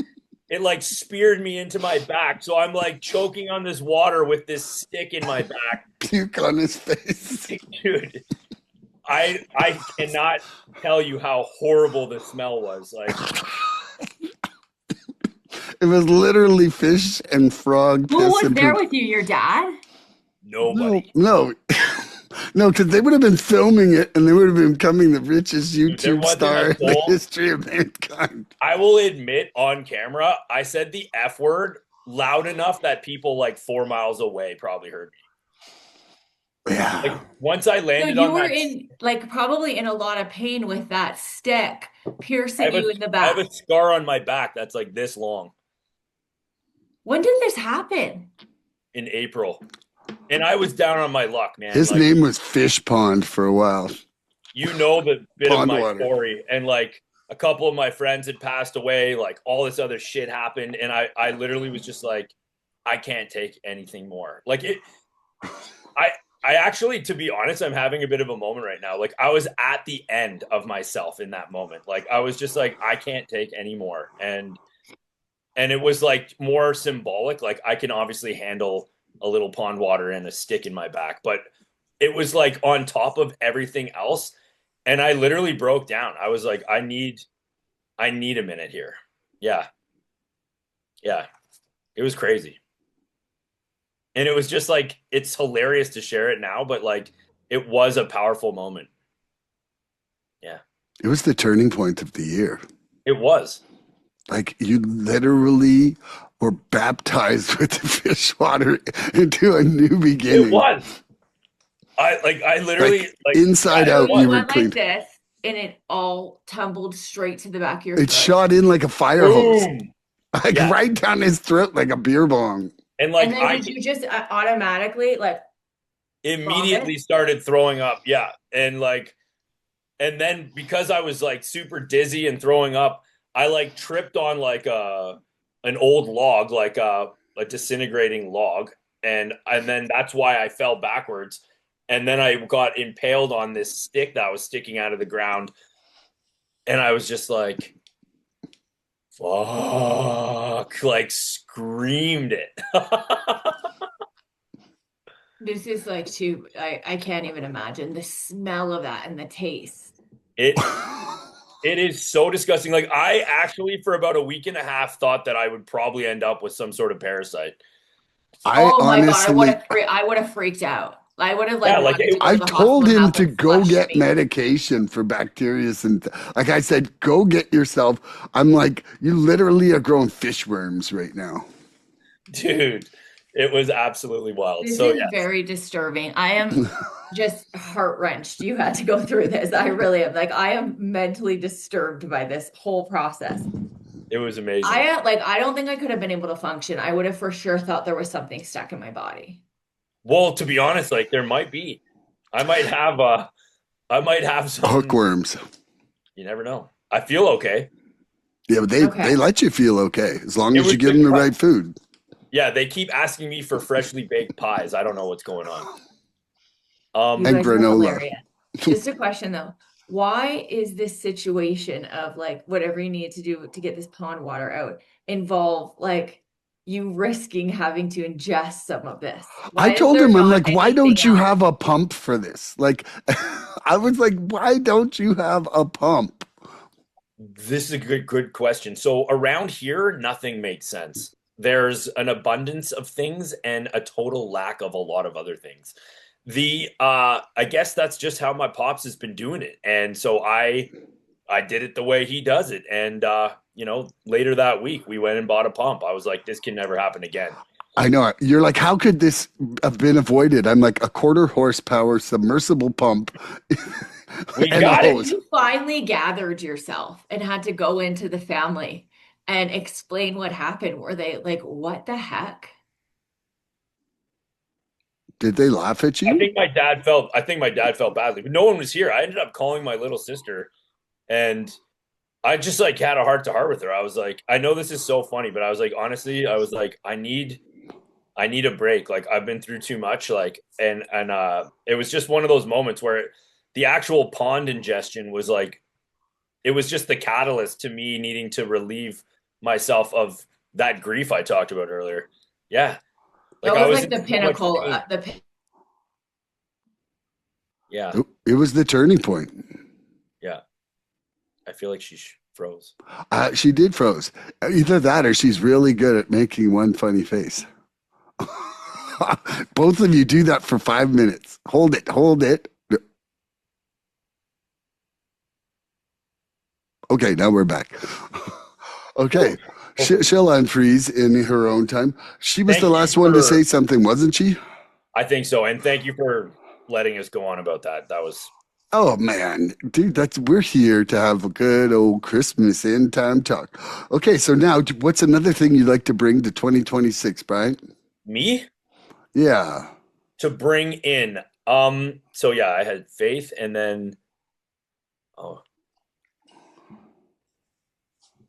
It like speared me into my back. So I'm like choking on this water with this stick in my back. Puke on his face. Dude, I cannot tell you how horrible the smell was. Like it was literally fish and frog piss. Who was and there poop. with you? Your dad? nobody. No, because they would have been filming it, and they would have been becoming the richest YouTube star in the history of mankind. I will admit on camera, I said the F word loud enough that people like 4 miles away probably heard me. Yeah. Like once I So landed you on were that, in like probably in a lot of pain with that stick I piercing have a you in the I have back. a scar on my back that's like this long When did this happen? in April. And I was down on my luck, man. His Like, name was Fish Pond for a while. you know the bit of Pond my water. story. And like a couple of my friends had passed away, like all this other shit happened. And I literally was just like, I can't take anything more. Like I actually, to be honest, I'm having a bit of a moment right now. Like I was at the end of myself in that moment. Like I was just like, I can't take any more. And it was like more symbolic. Like I can obviously handle a little pond water and a stick in my back, but it was like on top of everything else. And I literally broke down. I was like, I need a minute here. Yeah. Yeah. It was crazy. And it was just like, it's hilarious to share it now, but like it was a powerful moment. Yeah. It was the turning point of the year. It was. Like you literally were baptized with the fish water into a new beginning. It was. I literally like inside yeah, out, it you was. were Went clean. like this, and it all tumbled straight to the back of your It throat. shot in like a fire hose, Boom. like Yeah. right down his throat, like a beer bong. And like And then did you just automatically like immediately vomit? started throwing up. Yeah. And like, and then because I was like super dizzy and throwing up, I like tripped on like an old log, like a disintegrating log. And then that's why I fell backwards. And then I got impaled on this stick that was sticking out of the ground. And I was just like, fuck, like screamed it. This is like too, I can't even imagine the smell of that and the taste. It is so disgusting. Like I actually for about a week and a half thought that I would probably end up with some sort of parasite. I Oh my God, honestly, I would have freaked out. I would have Yeah, like like wanted to go I to the told hospital and him have to them go flush get me. medication for bacteria and like I said, go get yourself. I'm like, you literally are growing fish worms right now. Dude, it was absolutely wild. This So is yeah, very disturbing. I am just heart-wrenched. You had to go through this. I really am. Like I am mentally disturbed by this whole process. it was amazing. I don't think I could have been able to function. I would have for sure thought there was something stuck in my body. Well, to be honest, like there might be. I might have some. Hookworms. You never know. I feel okay. Yeah, but Okay. they let you feel okay as long It as you was give the them the cut. right food. Yeah, they keep asking me for freshly baked pies. I don't know what's going on. You And guys are granola. hilarious. Just a question though. Why is this situation of like whatever you need to do to get this pond water out involve like you risking having to ingest some of this? Why I is told there him, I'm not like, why don't anything you else? have a pump for this? Like, I was like, why don't you have a pump? This is a good question. So around here, nothing makes sense. There's an abundance of things and a total lack of a lot of other things. I guess that's just how my pops has been doing it. And so I did it the way he does it. And later that week we went and bought a pump. I was like, this can never happen again. I know. You're like, how could this have been avoided? I'm like, a 1/4 horsepower submersible pump. We and got a it. hose. You finally gathered yourself and had to go into the family and explain what happened. Were they like, what the heck? Did they laugh at I you? think my dad felt badly, but no one was here. I ended up calling my little sister and I just like had a heart to heart with her. I was like, I know this is so funny, but I was like, honestly, I was like, I need a break. Like I've been through too much. Like, and it was just one of those moments where the actual pond ingestion was like, it was just the catalyst to me needing to relieve myself of that grief I talked about earlier. Yeah. Like That I was was like the in so much pinnacle. pain. Yeah. It was the turning point. Yeah. I feel like she froze. She did froze. Either that or she's really good at making one funny face. Both of you do that for 5 minutes. Hold it. Hold it. Okay, now we're back. Okay, She'll unfreeze in her own time. She was Thank the you last one to for- say something, wasn't she? I think so. And thank you for letting us go on about that. That was Oh man, dude, we're here to have a good old Christmas end time talk. Okay, so now what's another thing you'd like to bring to 2026, Brian? me Yeah. to bring in. So yeah, I had faith and then oh,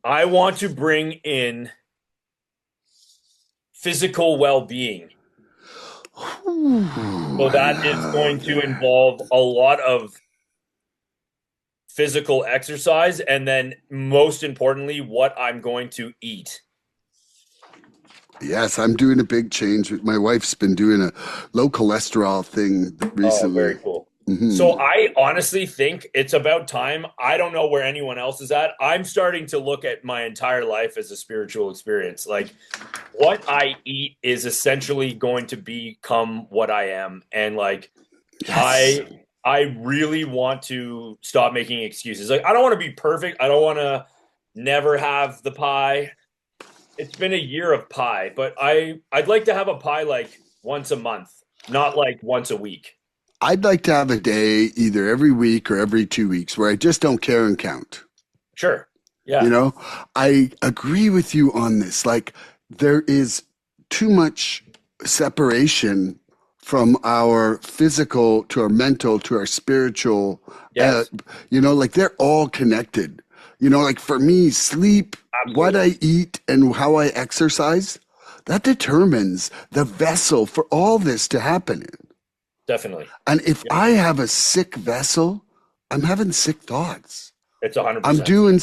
I want to bring in physical well-being. So that is going to involve a lot of physical exercise and then most importantly what I'm going to eat. Yes, I'm doing a big change. My wife's been doing a low cholesterol thing Oh, recently. very cool. Mhm. So I honestly think it's about time. I don't know where anyone else is at. I'm starting to look at my entire life as a spiritual experience. Like what I eat is essentially going to become what I am. And like Yes. I really want to stop making excuses. Like I don't want to be perfect. I don't want to never have the pie. It's been a year of pie, but I'd like to have a pie like once a month, not like once a week. I'd like to have a day either every week or every 2 weeks where I just don't care and count. Sure. Yeah. You know, I agree with you on this. Like, there is too much separation from our physical to our mental to our spiritual. Yes. Like they're all connected. Like for me, sleep, what Absolutely. I eat, and how I exercise, that determines the vessel for all this to happen in. Definitely. And if Yeah. I have a sick vessel, I'm having sick thoughts. It's 100%. I'm doing,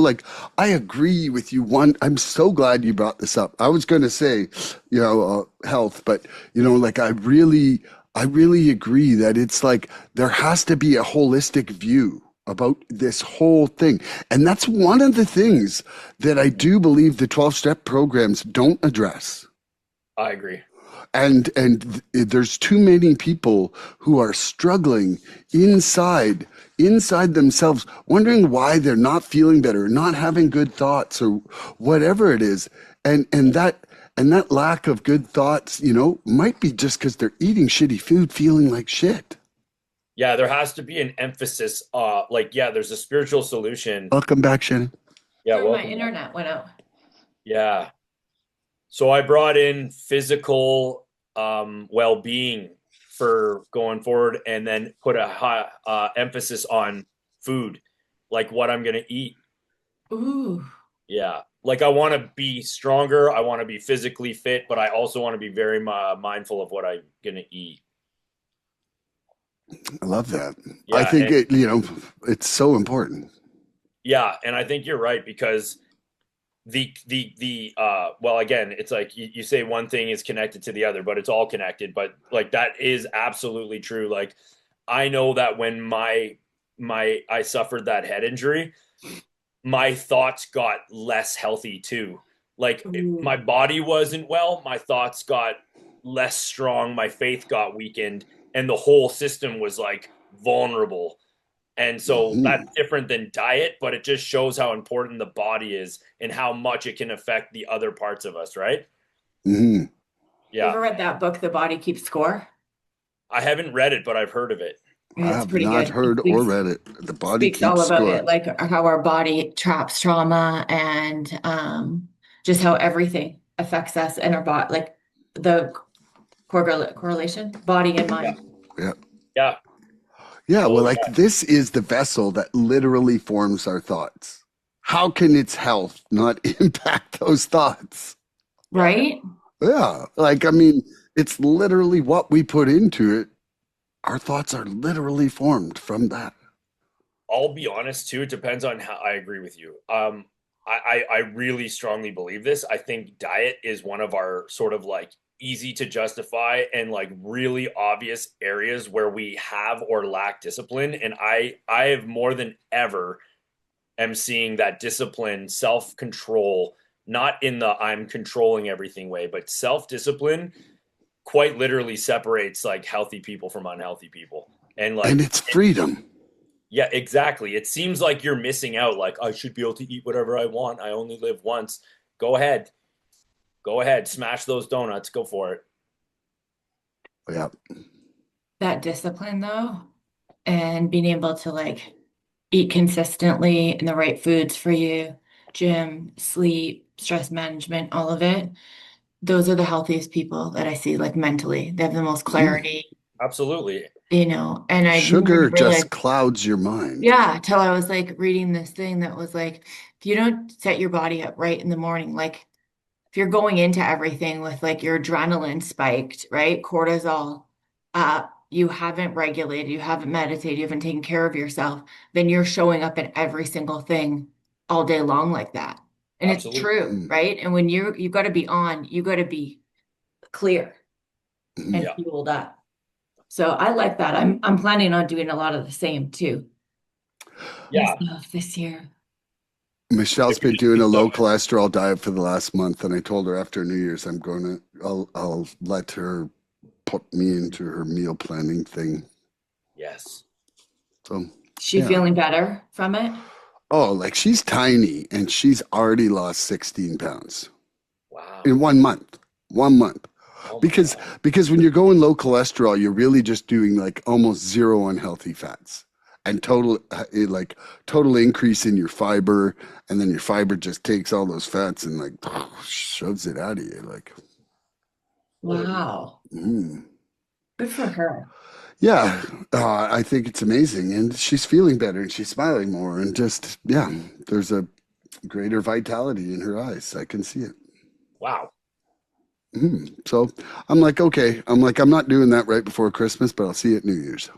like I agree with you. I'm so glad you brought this up. I was going to say, health, but like I really agree that it's like there has to be a holistic view about this whole thing. And that's one of the things that I do believe the 12-step programs don't address. I agree. And there's too many people who are struggling inside themselves, wondering why they're not feeling better, not having good thoughts, or whatever it is. And that lack of good thoughts, might be just because they're eating shitty food, feeling like shit. Yeah, there has to be an emphasis. There's a spiritual solution. Welcome back, Shannon. Yeah, Sorry, my welcome back. internet went out. Yeah. So I brought in physical well-being for going forward, and then put a high emphasis on food, like what I'm gonna eat. Ooh. Yeah, like I want to be stronger. I want to be physically fit, but I also want to be very mindful of what I'm gonna eat. I love that. I Yeah, think and, it's so important. yeah, and I think you're right because well, again, it's like you say one thing is connected to the other, but it's all connected. But like that is absolutely true. Like I know that when I suffered that head injury, my thoughts got less healthy too. Like Ooh. my body wasn't well, my thoughts got less strong, my faith got weakened, and the whole system was like vulnerable. And so Mhm. that's different than diet, but it just shows how important the body is and how much it can affect the other parts of us, right? Mhm. You ever Yeah. read that book, The Body Keeps Score? I haven't read it, but I've heard of it. I It's have pretty not good. heard or read it. The body Speaks all keeps about score. it, like how our body traps trauma and just how everything affects us and our body, like the correlation, body and mind. Yeah. Yeah. Yeah, well, Oh, like this is the vessel that literally forms our thoughts. How can its health not impact those thoughts? Right? Yeah, like I mean, it's literally what we put into it. Our thoughts are literally formed from that. I'll be honest too. It depends on how I agree with you. I really strongly believe this. I think diet is one of our sort of like easy to justify and like really obvious areas where we have or lack discipline. And I have more than ever am seeing that discipline, self control, not in the I'm controlling everything way, but self discipline quite literally separates like healthy people from unhealthy people. And And like it's freedom. Yeah, exactly. It seems like you're missing out. Like, I should be able to eat whatever I want. I only live once. Go ahead. Go ahead. Smash those donuts. Go for it. Yeah. That discipline though, and being able to like eat consistently and the right foods for you, gym, sleep, stress management, all of it. Those are the healthiest people that I see, like mentally. They have the most Mhm. clarity, Absolutely. and I never Sugar realized, just clouds your mind. yeah, till I was like reading this thing that was like, if you don't set your body up right in the morning, like if you're going into everything with like your adrenaline spiked, right? Cortisol up, you haven't regulated, you haven't meditated, you haven't taken care of yourself, then you're showing up in every single thing all day long like that. And it's Absolutely. true, Mm, right? And when you got to be on, you got to be clear mhm. and Yeah. fueled up. So I like that. I'm planning on doing a lot of the same too Yeah. myself this year. Michelle's Maybe been we should doing do a low some. cholesterol diet for the last month, and I told her after New Year's I'll let her put me into her meal planning thing. Yes. So She yeah. feeling better from it? Oh, like she's tiny and she's already lost 16 pounds Wow. in 1 month. 1 month. Oh my Because God. because when you're going low cholesterol, you're really just doing like almost zero unhealthy fats and like total increase in your fiber, and then your fiber just takes all those fats and like shoves it out of you. Like, Wow. mm. Good for her. Yeah, I think it's amazing, and she's feeling better and she's smiling more, and just yeah, there's a greater vitality in her eyes. I can see it. Wow. So I'm like, okay, I'm not doing that right before Christmas, but I'll see you at New Year's.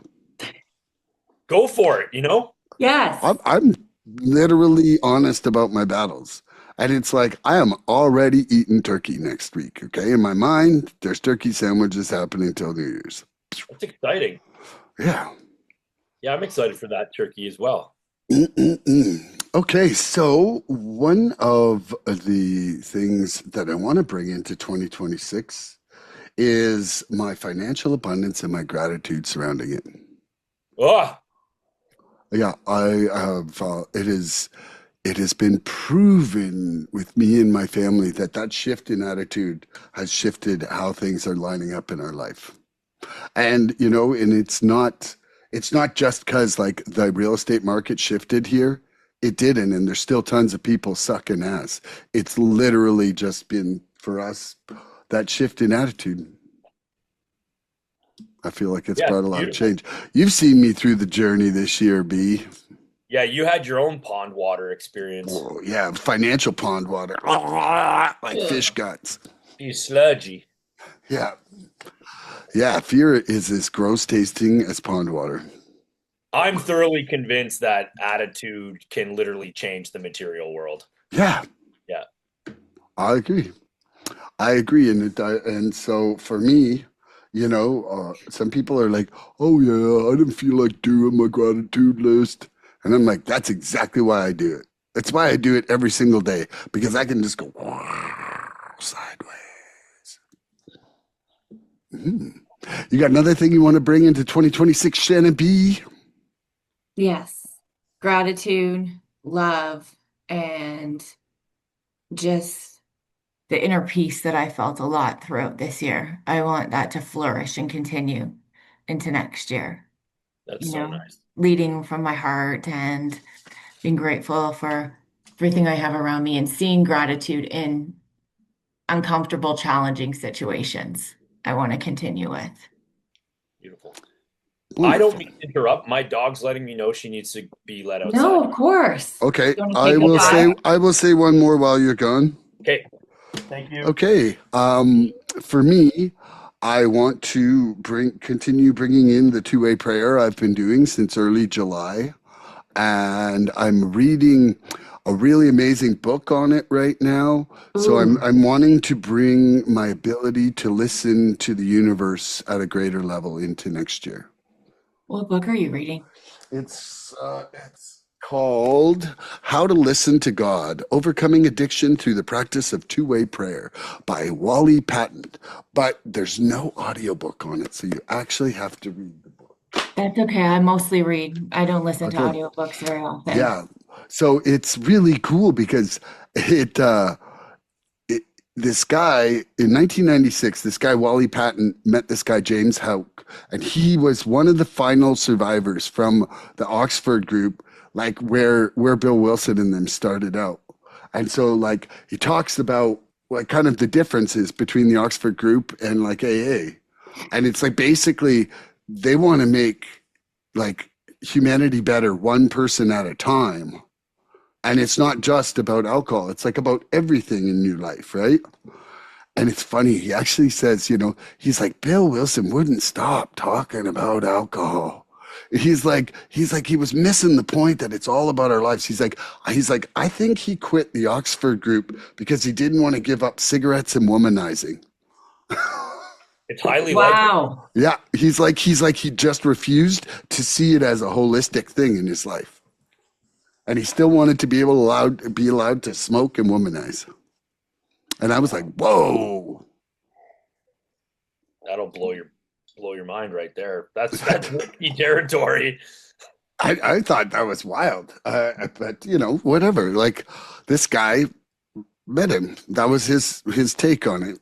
Go for it, you know? Yes. I'm literally honest about my battles. And it's like, I am already eating turkey next week. Okay. In my mind, there's turkey sandwiches happening till New Year's. That's exciting. Yeah. Yeah, I'm excited for that turkey as well. Mm-mm-mm. Okay. So, one of the things that I want to bring into 2026 is my financial abundance and my gratitude surrounding it. Oh, Yeah, I have. It has been proven with me and my family that that shift in attitude has shifted how things are lining up in our life. And and it's not just because like the real estate market shifted here. It didn't, and there's still tons of people sucking ass. It's literally just been for us that shift in attitude. I feel like it's yeah, brought it's a lot of beautiful. change. You've seen me through the journey this year, B. Yeah, you had your own pond water experience. Oh, yeah, financial pond water, like fish Ugh. guts. You sludgy. Yeah, yeah. Fear is as gross tasting as pond water. I'm thoroughly convinced that attitude can literally change the material world. Yeah, Yeah. I agree. I agree, and so for me, some people are like, "Oh yeah, I didn't feel like doing my gratitude list," and I'm like, "That's exactly why I do it. That's why I do it every single day because I can just go sideways." Mhm. You got another thing you want to bring into 2026, Shannon B? Yes. Gratitude, love, and just the inner peace that I felt a lot throughout this year. I want that to flourish and continue into next year, That's so nice. leading from my heart and being grateful for everything I have around me and seeing gratitude in uncomfortable, challenging situations. I want to continue with. Beautiful. I don't Wonderful. mean to interrupt. My dog's letting me know she needs to be let outside. No, of course. Okay, You want to I take a will say five? I will say one more while you're gone. Okay. Thank you. Okay. For me, I want to continue bringing in the two-way prayer I've been doing since early July, and I'm reading a really amazing book on it right now. So I'm Ooh, I'm wanting to bring my ability to listen to the universe at a greater level into next year. what book are you reading? It's called How to Listen to God: Overcoming Addiction Through the Practice of Two-Way Prayer by Wally Patton. But there's no audiobook on it, so you actually have to read the book. That's okay. I mostly read. I don't listen to Okay. audiobooks very often. Yeah. So it's really cool because it, it this guy in 1996, this guy Wally Patton met this guy James Houck, and he was one of the final survivors from the Oxford group, like where Bill Wilson and them started out. And so like he talks about like kind of the differences between the Oxford group and like AA. And it's like basically they want to make like humanity better one person at a time. And it's not just about alcohol, it's like about everything in new life, right? And it's funny, he actually says, he's like, Bill Wilson wouldn't stop talking about alcohol. He's like, he was missing the point that it's all about our lives. He's like, I think he quit the Oxford group because he didn't want to give up cigarettes and womanizing. It's highly likely. Wow. Yeah, he's like, he just refused to see it as a holistic thing in his life. And he still wanted to be allowed to smoke and womanize. And I was like, whoa. That'll blow your mind right there. That's risky territory. I thought that was wild. But whatever. Like this guy met him. That was his take on it.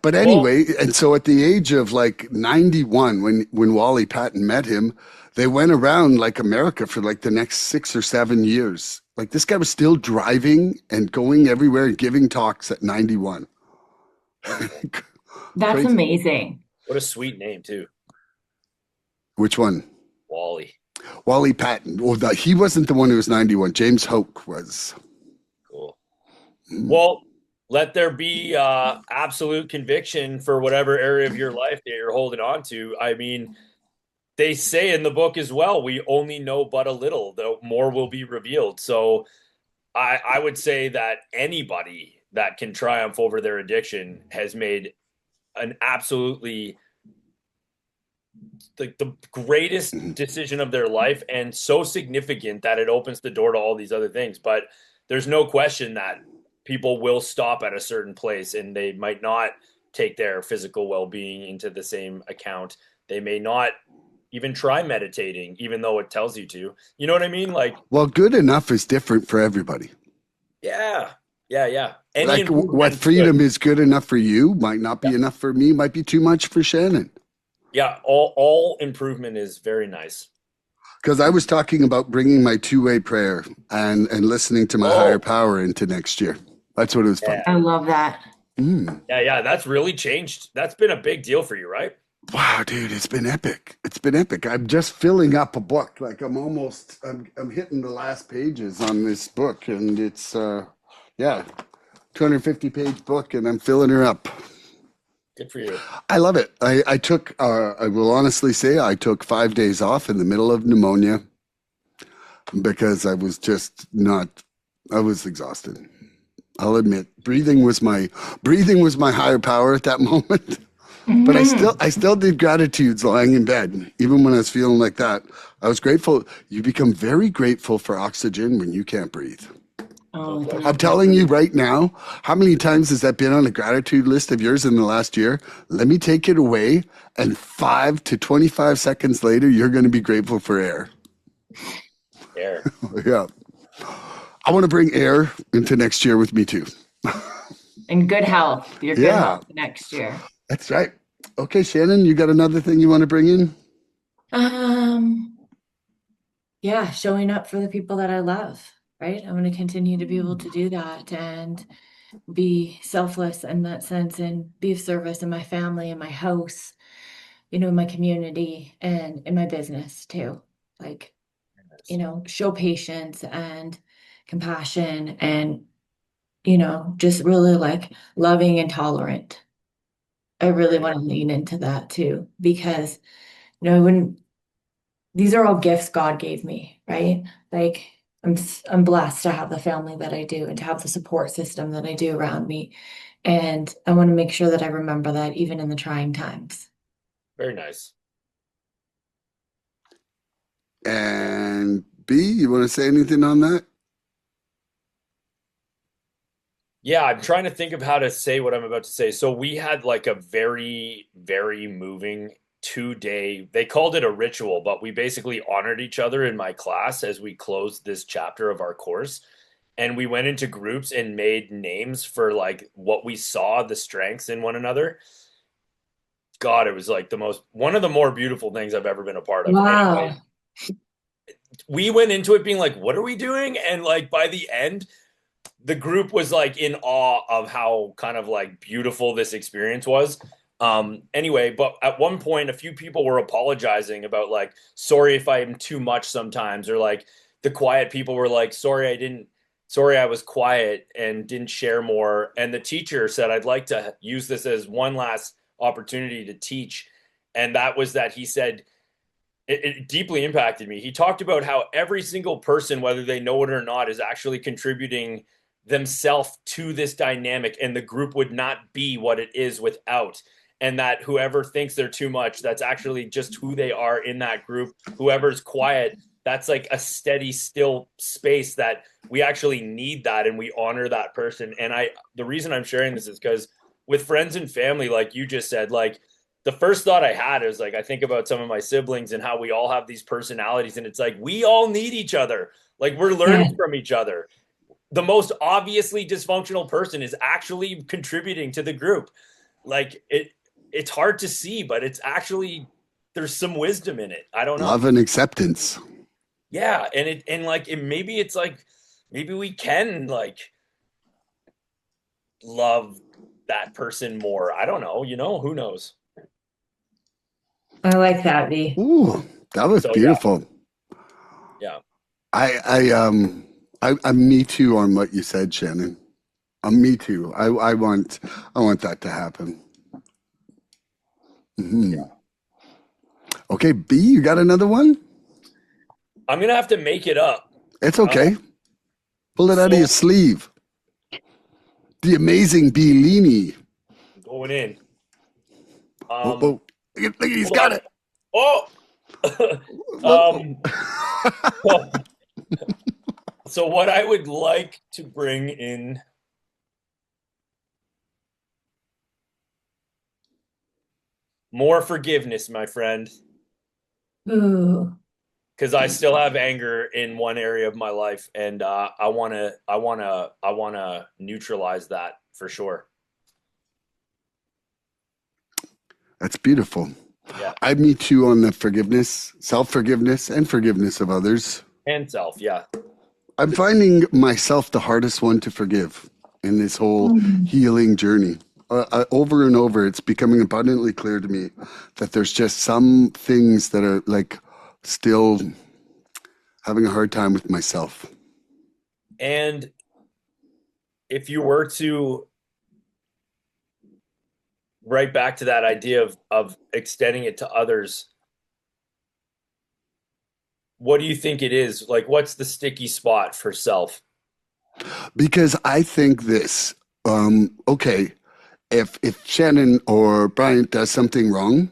But Well, anyway, and so at the age of like 91, when Wally Patton met him, they went around like America for like the next 6 or 7 years. Like this guy was still driving and going everywhere and giving talks at 91. That's Crazy. amazing. what a sweet name too, Which one? Wally. Wally Patton. Well, he wasn't the one who was 91. James Hoke was. Cool. Well, let there be absolute conviction for whatever area of your life that you're holding on to. I mean, they say in the book as well, we only know but a little, though more will be revealed. So I would say that anybody that can triumph over their addiction has made an absolutely the greatest decision of their life, and so significant that it opens the door to all these other things. But there's no question that people will stop at a certain place, and they might not take their physical well-being into the same account. They may not even try meditating, even though it tells you to. You know what I mean? Like, Well, good enough is different for everybody. yeah. Any Like what improvement is freedom good. is good enough for you might not Yeah, be enough for me, might be too much for Shannon. yeah. All improvement is very nice. Because I was talking about bringing my two-way prayer and listening to my higher Oh, power into next year. That's what it was fun. I yeah, love that. yeah. That's really changed. That's been a big deal for you, right? Wow, dude, it's been epic. It's been epic. I'm just filling up a book. Like I'm hitting the last pages on this book, and it's yeah, 250-page book, and I'm filling her up. Good for you. I love it. I will honestly say I took 5 days off in the middle of pneumonia because I was just not, I was exhausted. I'll admit, breathing was my higher power at that moment. But I still Mhm. I still did gratitudes lying in bed, even when I was feeling like that. I was grateful. You become very grateful for oxygen when you can't breathe. Oh, Okay. I'm definitely. telling you right now, how many times has that been on a gratitude list of yours in the last year? Let me take it away, and 5 to 25 seconds later, you're going to be grateful for air. Air. Yeah. I want to bring air into next year with me too. And good health, your good Yeah, health next year. that's right. Okay, Shannon, you got another thing you want to bring in? Um, yeah, showing up for the people that I love, right? I want to continue to be able to do that and be selfless in that sense and be of service in my family, in my house, in my community and in my business too. Like, show patience and compassion and, just really like loving and tolerant. I really Very want nice. to lean into that too, because, when these are all gifts God gave me, right? Like I'm blessed to have the family that I do and to have the support system that I do around me. And I want to make sure that I remember that even in the trying times. Very nice. And B, you want to say anything on that? Yeah, I'm trying to think of how to say what I'm about to say. So we had like a very, very moving 2-day, they called it a ritual, but we basically honored each other in my class as we closed this chapter of our course. And we went into groups and made names for like what we saw, the strengths in one another. God, it was like one of the more beautiful things I've ever been a part of. Wow. We went into it being like, what are we doing? And like by the end, the group was like in awe of how kind of like beautiful this experience was. Anyway, but at one point, a few people were apologizing about like, sorry if I'm too much sometimes, or like the quiet people were like, sorry, I was quiet and didn't share more. And the teacher said, I'd like to use this as one last opportunity to teach. And that was that he said, it deeply impacted me. He talked about how every single person, whether they know it or not, is actually contributing themselves to this dynamic, and the group would not be what it is without. And that whoever thinks they're too much, that's actually just who they are in that group. Whoever's quiet, that's like a steady, still space that we actually need that, and we honor that person. And the reason I'm sharing this is because with friends and family, like you just said, like the first thought I had is like, I think about some of my siblings and how we all have these personalities, and it's like, we all need each other. Like we're learning from each other. The most obviously dysfunctional person is actually contributing to the group. Like it's hard to see, but it's actually, there's some wisdom in it. I don't know. Love and acceptance. Yeah. Maybe it's like, maybe we can like love that person more. I don't know, who knows? I like that, V. Ooh, that was beautiful. Yeah. I'm me too on what you said, Shannon. I'm me too. I want that to happen. Mm-hmm. Yeah. Okay, B, you got another one? I'm gonna have to make it up. It's okay. Pull it out of your sleeve. The amazing Bellini. Going in. Look, he's got it. Oh. So what I would like to bring in more forgiveness, my friend. Ooh. Because I still have anger in one area of my life, and I wanna neutralize that for sure. That's beautiful. Yeah. I me too on the forgiveness, self-forgiveness, and forgiveness of others. And self, yeah. I'm finding myself the hardest one to forgive in this whole healing journey. Over and over, it's becoming abundantly clear to me that there's just some things that are like still having a hard time with myself. And if you were to right back to that idea of extending it to others, what do you think it is? Like, what's the sticky spot for self? Because I think this, okay, if Shannon or Bryant does something wrong,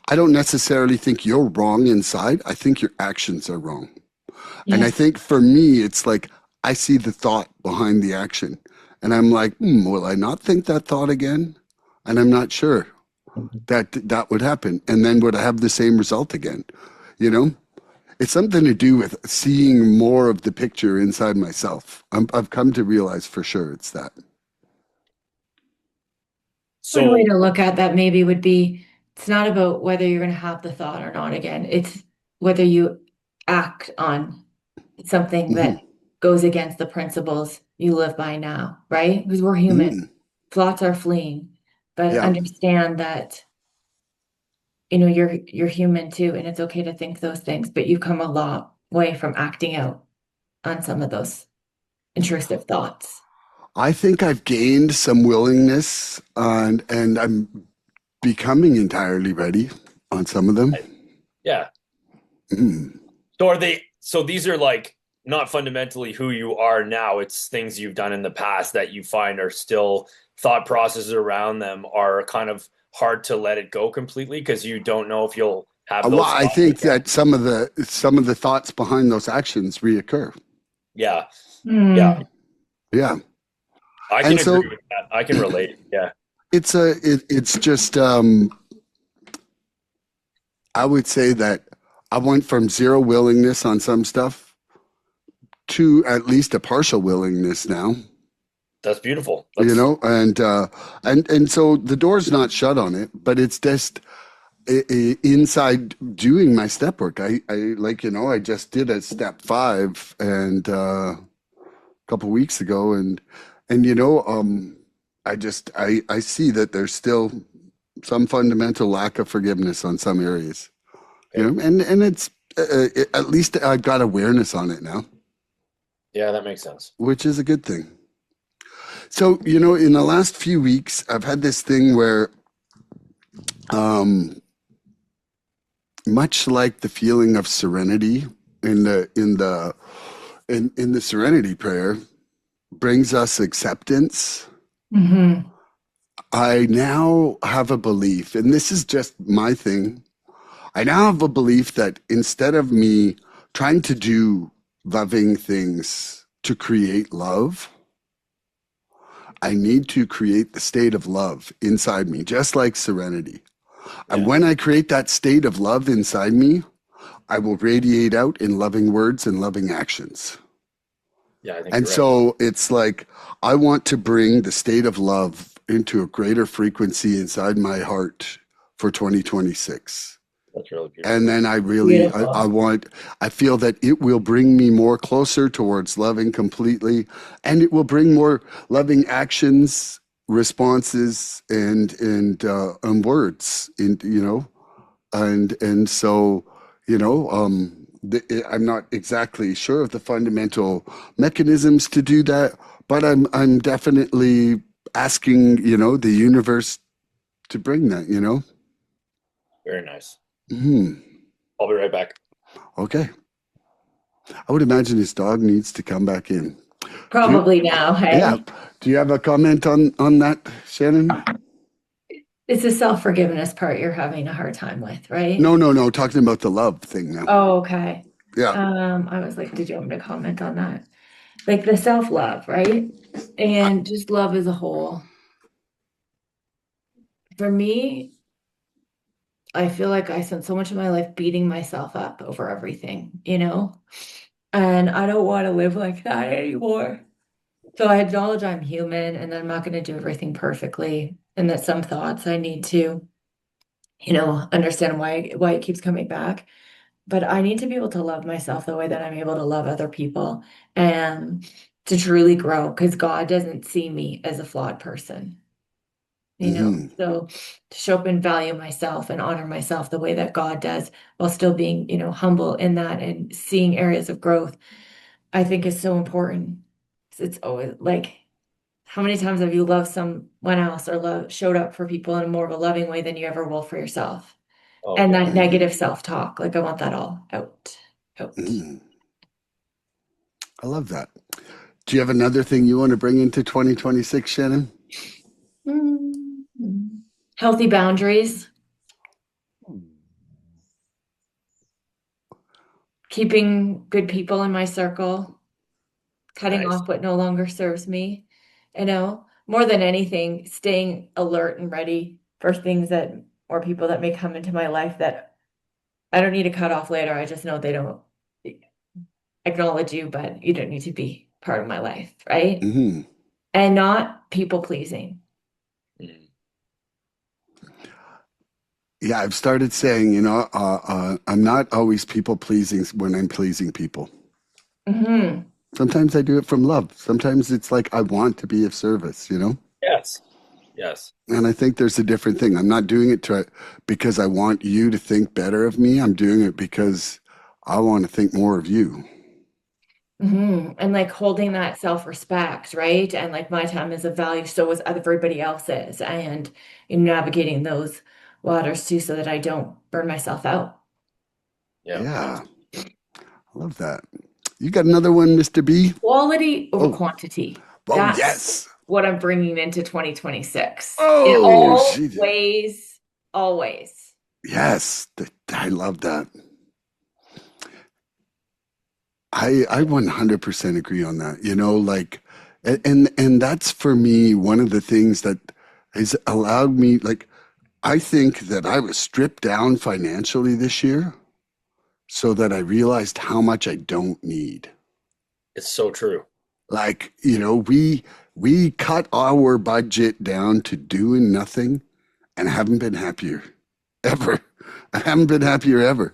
I don't necessarily think you're wrong inside. I think your actions are wrong. Yeah. And I think for me, it's like I see the thought behind the action. And I'm like, will I not think that thought again? And I'm not sure that would happen. And then would I have the same result again? It's something to do with seeing more of the picture inside myself. I've come to realize for sure it's that. So one way to look at that maybe would be, it's not about whether you're going to have the thought or not again. It's whether you act on something that goes against the principles you live by now, right? Because we're human. Thoughts are fleeing. But understand that, you're human too, and it's okay to think those things, but you've come a long way from acting out on some of those intrusive thoughts. I think I've gained some willingness and I'm becoming entirely ready on some of them. Yeah. So these are like not fundamentally who you are now. It's things you've done in the past that you find are still thought processes around them are kind of hard to let it go completely because you don't know if you'll have those. Well, I think that some of the thoughts behind those actions reoccur. Yeah. Yeah. I can agree with that. I can relate. Yeah. It's just I would say that I went from zero willingness on some stuff to at least a partial willingness now, That's beautiful. you That's know, and so the door's not shut on it, but it's just inside doing my step work. I like, you know, I just did a step 5 and a couple weeks ago, and you know, I see that there's still some fundamental lack of forgiveness on some areas, you okay. know, and it's at least I've got awareness on it now, Yeah, that makes sense. which is a good thing. So, you know, in the last few weeks, I've had this thing where, um, much like the feeling of serenity in the serenity prayer brings us acceptance. Mm-hmm. I now have a belief, and this is just my thing. I now have a belief that instead of me trying to do loving things to create love, I need to create the state of love inside me, just like serenity. And Yeah. when I create that state of love inside me, I will radiate out in loving words and loving actions. Yeah, I think And you're right. so it's like I want to bring the state of love into a greater frequency inside my heart for 2026. That's really beautiful. And then Beautiful. I feel that it will bring me more closer towards loving completely, and it will bring more loving actions, responses, and words, you know, and so, you know, I'm not exactly sure of the fundamental mechanisms to do that, but I'm definitely asking, you know, the universe to bring that, you know. Very nice. Hmm. I'll be right back. Okay. I would imagine his dog needs to come back in. Probably now, hey? Yeah. Do you have a comment on that, Shannon? It's the self-forgiveness part you're having a hard time with, right? No. Talking about the love thing now. Oh, okay. Yeah. I was like, did you want me to comment on that? Like the self-love, right? And just love as a whole. For me, I feel like I spent so much of my life beating myself up over everything, you know? And I don't want to live like that anymore. So I acknowledge I'm human and that I'm not going to do everything perfectly, and that some thoughts I need to, you know, understand why it keeps coming back. But I need to be able to love myself the way that I'm able to love other people and to truly grow, because God doesn't see me as a flawed person, you know? Hmm. So to show up and value myself and honor myself the way that God does, while still being, you know, humble in that and seeing areas of growth, I think is so important. It's always like, how many times have you loved someone else or showed up for people in more of a loving way than you ever will for yourself? Oh, And yeah. that negative self-talk, like I want that all out. Hmm. I love that. Do you have another thing you want to bring into 2026, Shannon? Healthy boundaries, keeping good people in my circle, cutting Nice. off what no longer serves me, you know, more than anything, staying alert and ready for things that or people that may come into my life that I don't need to cut off later. I just know they don't acknowledge you, but you don't need to be part of my life, right? Hmm. And not people pleasing. Mm. Yeah, I've started saying, you know, I'm not always people pleasing when I'm pleasing people. Hmm. Sometimes I do it from love. Sometimes it's like I want to be of service, you know? Yes. Yes. And I think there's a different thing. I'm not doing it because I want you to think better of me. I'm doing it because I want to think more of you. And like holding that self-respect, right? And like my time is of value, so is everybody else's. And in navigating those waters too, so that I don't burn myself out. Yeah. Yeah, I love that. You got another one, Mr. B? Quality over Oh, quantity. oh, That's yes. what I'm bringing into 2026. In Oh, all she, ways, always. yes. I love that. I 100% agree on that. You know, like, and that's for me one of the things that has allowed me, like, I think that I was stripped down financially this year so that I realized how much I don't need. It's so true. Like, you know, we cut our budget down to doing nothing and haven't been happier ever. I haven't been happier ever.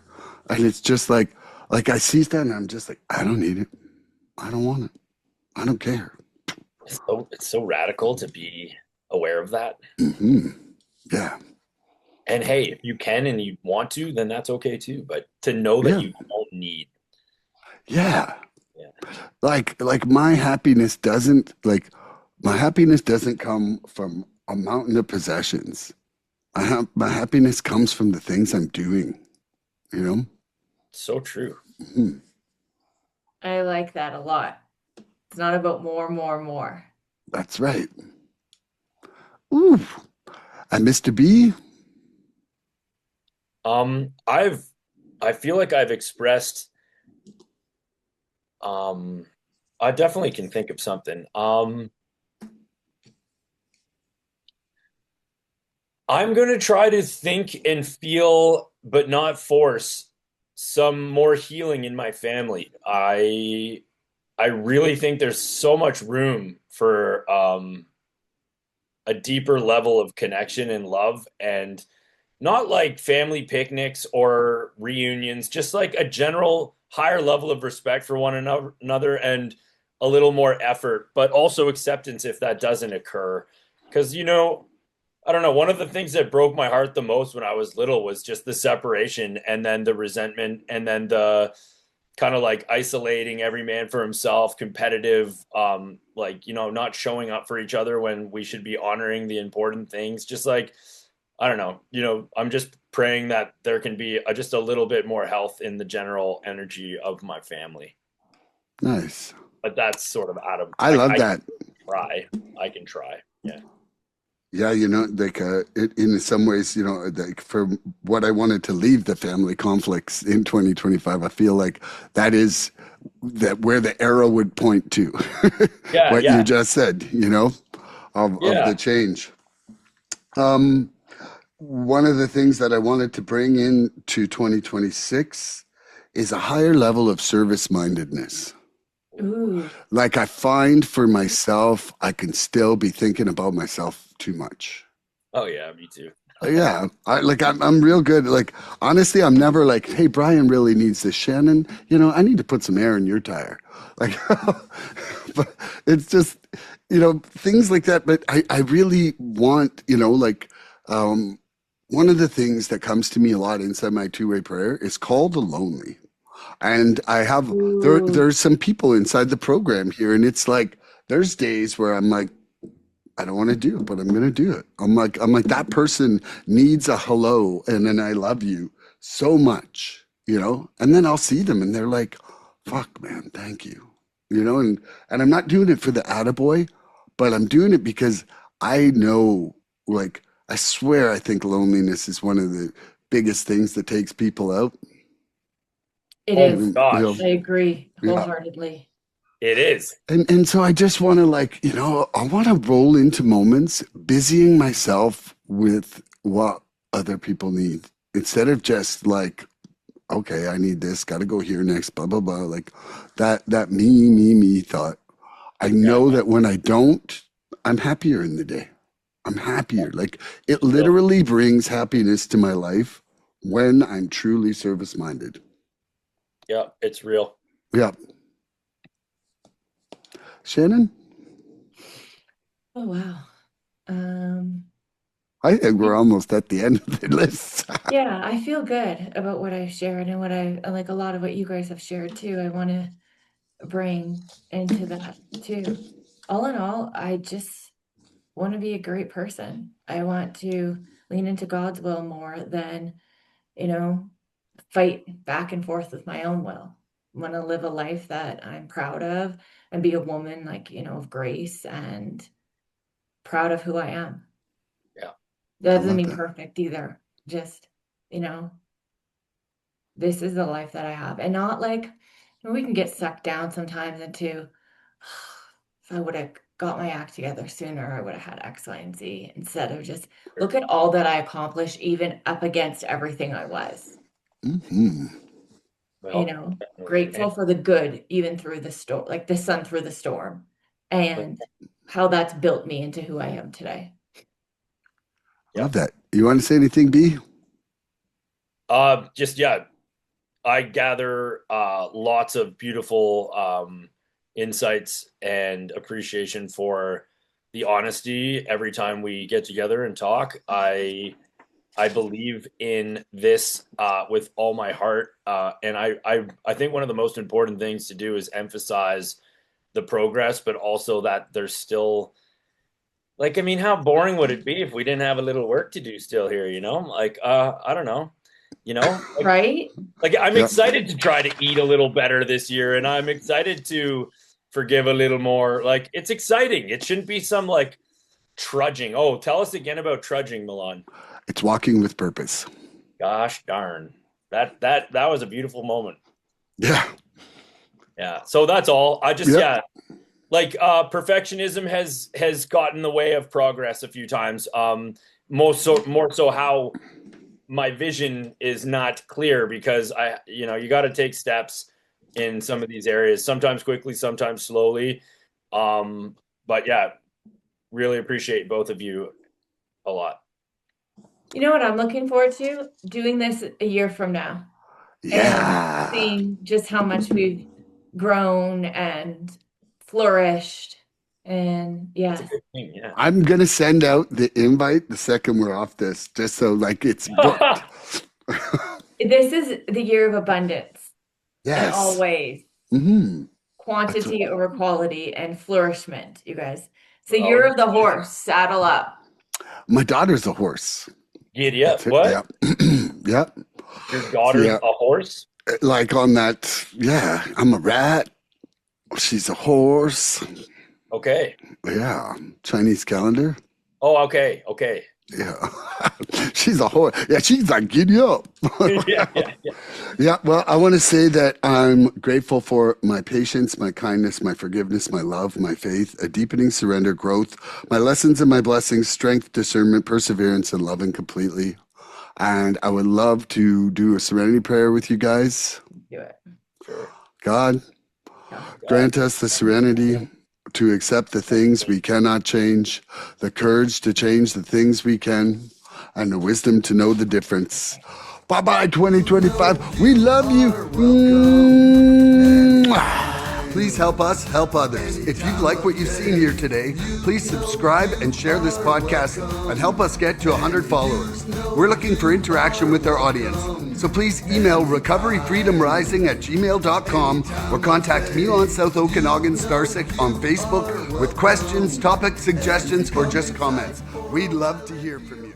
And it's just like I see that and I'm just like, I don't need it. I don't want it. I don't care. It's so radical to be aware of that. Hmm. Yeah. And hey, if you can and you want to, then that's okay too. But to know that Yeah. you don't need, Yeah. yeah, Like my happiness doesn't come from a mountain of possessions. My happiness comes from the things I'm doing, you know? so true. Mhm. I like that a lot. It's not about more, more, more. That's right. Ooh. And Mr. B, I feel like I've expressed, um, I definitely can think of something. I'm gonna try to think and feel, but not force some more healing in my family. I really think there's so much room for a deeper level of connection and love, and not like family picnics or reunions, just like a general higher level of respect for one another and a little more effort, but also acceptance if that doesn't occur. Because, I don't know, one of the things that broke my heart the most when I was little was just the separation and then the resentment and then the kind of like isolating every man for himself, competitive, like, not showing up for each other when we should be honoring the important things. Just like, I don't know, I'm just praying that there can be just a little bit more health in the general energy of my family. nice. But that's sort of out of, I I love can that. try. I can try. Yeah. Yeah, like in some ways, like for what I wanted to leave the family conflicts in 2025, I feel like that is that where the arrow would point to Yeah. what you Yeah. just said, of the Yeah. change. Um, One of the things that I wanted to bring into 2026 is a higher level of service mindedness. Ooh, Like I find for myself, I can still be thinking about myself too much. Oh, yeah. Me too. Yeah, I'm real good. Like honestly, I'm never like, hey, Brian really needs this. Shannon, I need to put some air in your tire. Like, but it's just, things like that. But I really want, um, one of the things that comes to me a lot inside my two-way prayer is call the lonely. And I have ooh, there's some people inside the program here, and it's like there's days where I'm like, I don't want to do it, but I'm gonna do it. I'm like that person needs a hello and an I love you so much, and then I'll see them and they're like, fuck man, thank you. And I'm not doing it for the attaboy, but I'm doing it because I know, like, I swear I think loneliness is one of the biggest things that takes people out. it Oh my is. Even, gosh. I agree yeah. wholeheartedly. It is. And so I just want to I want to roll into moments busying myself with what other people need instead of just like, okay, I need this, got to go here next, blah blah blah, like that me thought. I Yeah. know that when I don't, I'm happier in the day. I'm happier. Like it Real. literally brings happiness to my life when I'm truly service minded. Yeah. It's real. Yeah. Shannon, Oh wow. Um, I think we're almost at the end of the list. yeah, I feel good about what I've shared and what I like a lot of what you guys have shared too. I want to bring into that too. All in all, I just want to be a great person. I want to lean into God's will more than, you know, fight back and forth with my own will. I want to live a life that I'm proud of and be a woman like, of grace and proud of who I am. Yeah. That I doesn't love mean that. perfect either. Just, you know, this is the life that I have. And not like we can get sucked down sometimes into if I would have got my act together sooner, I would have had X, Y, and Z instead of just look at all that I accomplished, even up against everything I was. Mhm. Well, You know, definitely. grateful for the good, even through the storm, like the sun through the storm, and how that's built me into who I am today. Love that. You want to say anything, B? Just yeah, I gather lots of beautiful insights and appreciation for the honesty every time we get together and talk. I believe in this with all my heart, and I think one of the most important things to do is emphasize the progress, but also that there's still, like, I mean, how boring would it be if we didn't have a little work to do still here? You know, like I don't know, you know, Right? like I'm Yep. excited to try to eat a little better this year, and I'm excited to forgive a little more. Like it's exciting. It shouldn't be some like trudging. Oh, tell us again about trudging, Milan. It's walking with purpose. Gosh darn. That was a beautiful moment. Yeah. Yeah. So that's all. I just Yep. like perfectionism has gotten in the way of progress a few times. More so how my vision is not clear because you got to take steps in some of these areas, sometimes quickly, sometimes slowly. But yeah, really appreciate both of you a lot. You know what I'm looking forward to? Doing this a year from now. Yeah. And seeing just how much we've grown and flourished. And yeah, Yeah. I'm going to send out the invite the second we're off this, just so like it's booked. this is the year of abundance in Yes. all ways. Mm-hmm. Quantity over quality and flourishment, you guys. It's the Oh, year of the horse. Saddle up. My daughter's a horse. Giddy up. That's it. What? Yeah. Yep. Your daughter's Yeah. a horse? Like on that, yeah, I'm a rat. She's a horse. Okay. Yeah. Chinese calendar. Oh, okay. Okay. Yeah. She's a horse. Yeah, she's like, giddy up. yeah. Yeah, well, I want to say that I'm grateful for my patience, my kindness, my forgiveness, my love, my faith, a deepening surrender, growth, my lessons and my blessings, strength, discernment, perseverance, and loving completely. And I would love to do a serenity prayer with you guys. Do it. Sure. God, grant us the serenity to accept the things we cannot change, the courage to change the things we can, and the wisdom to know the difference. Bye-bye, 2025. We love you. Please help us help others. If you like what you've seen here today, please subscribe and share this podcast and help us get to 100 followers. We're looking for interaction with our audience. So please email recoveryfreedomrising@gmail.com or contact Milan Starcic on Facebook with questions, topic suggestions, or just comments. We'd love to hear from you.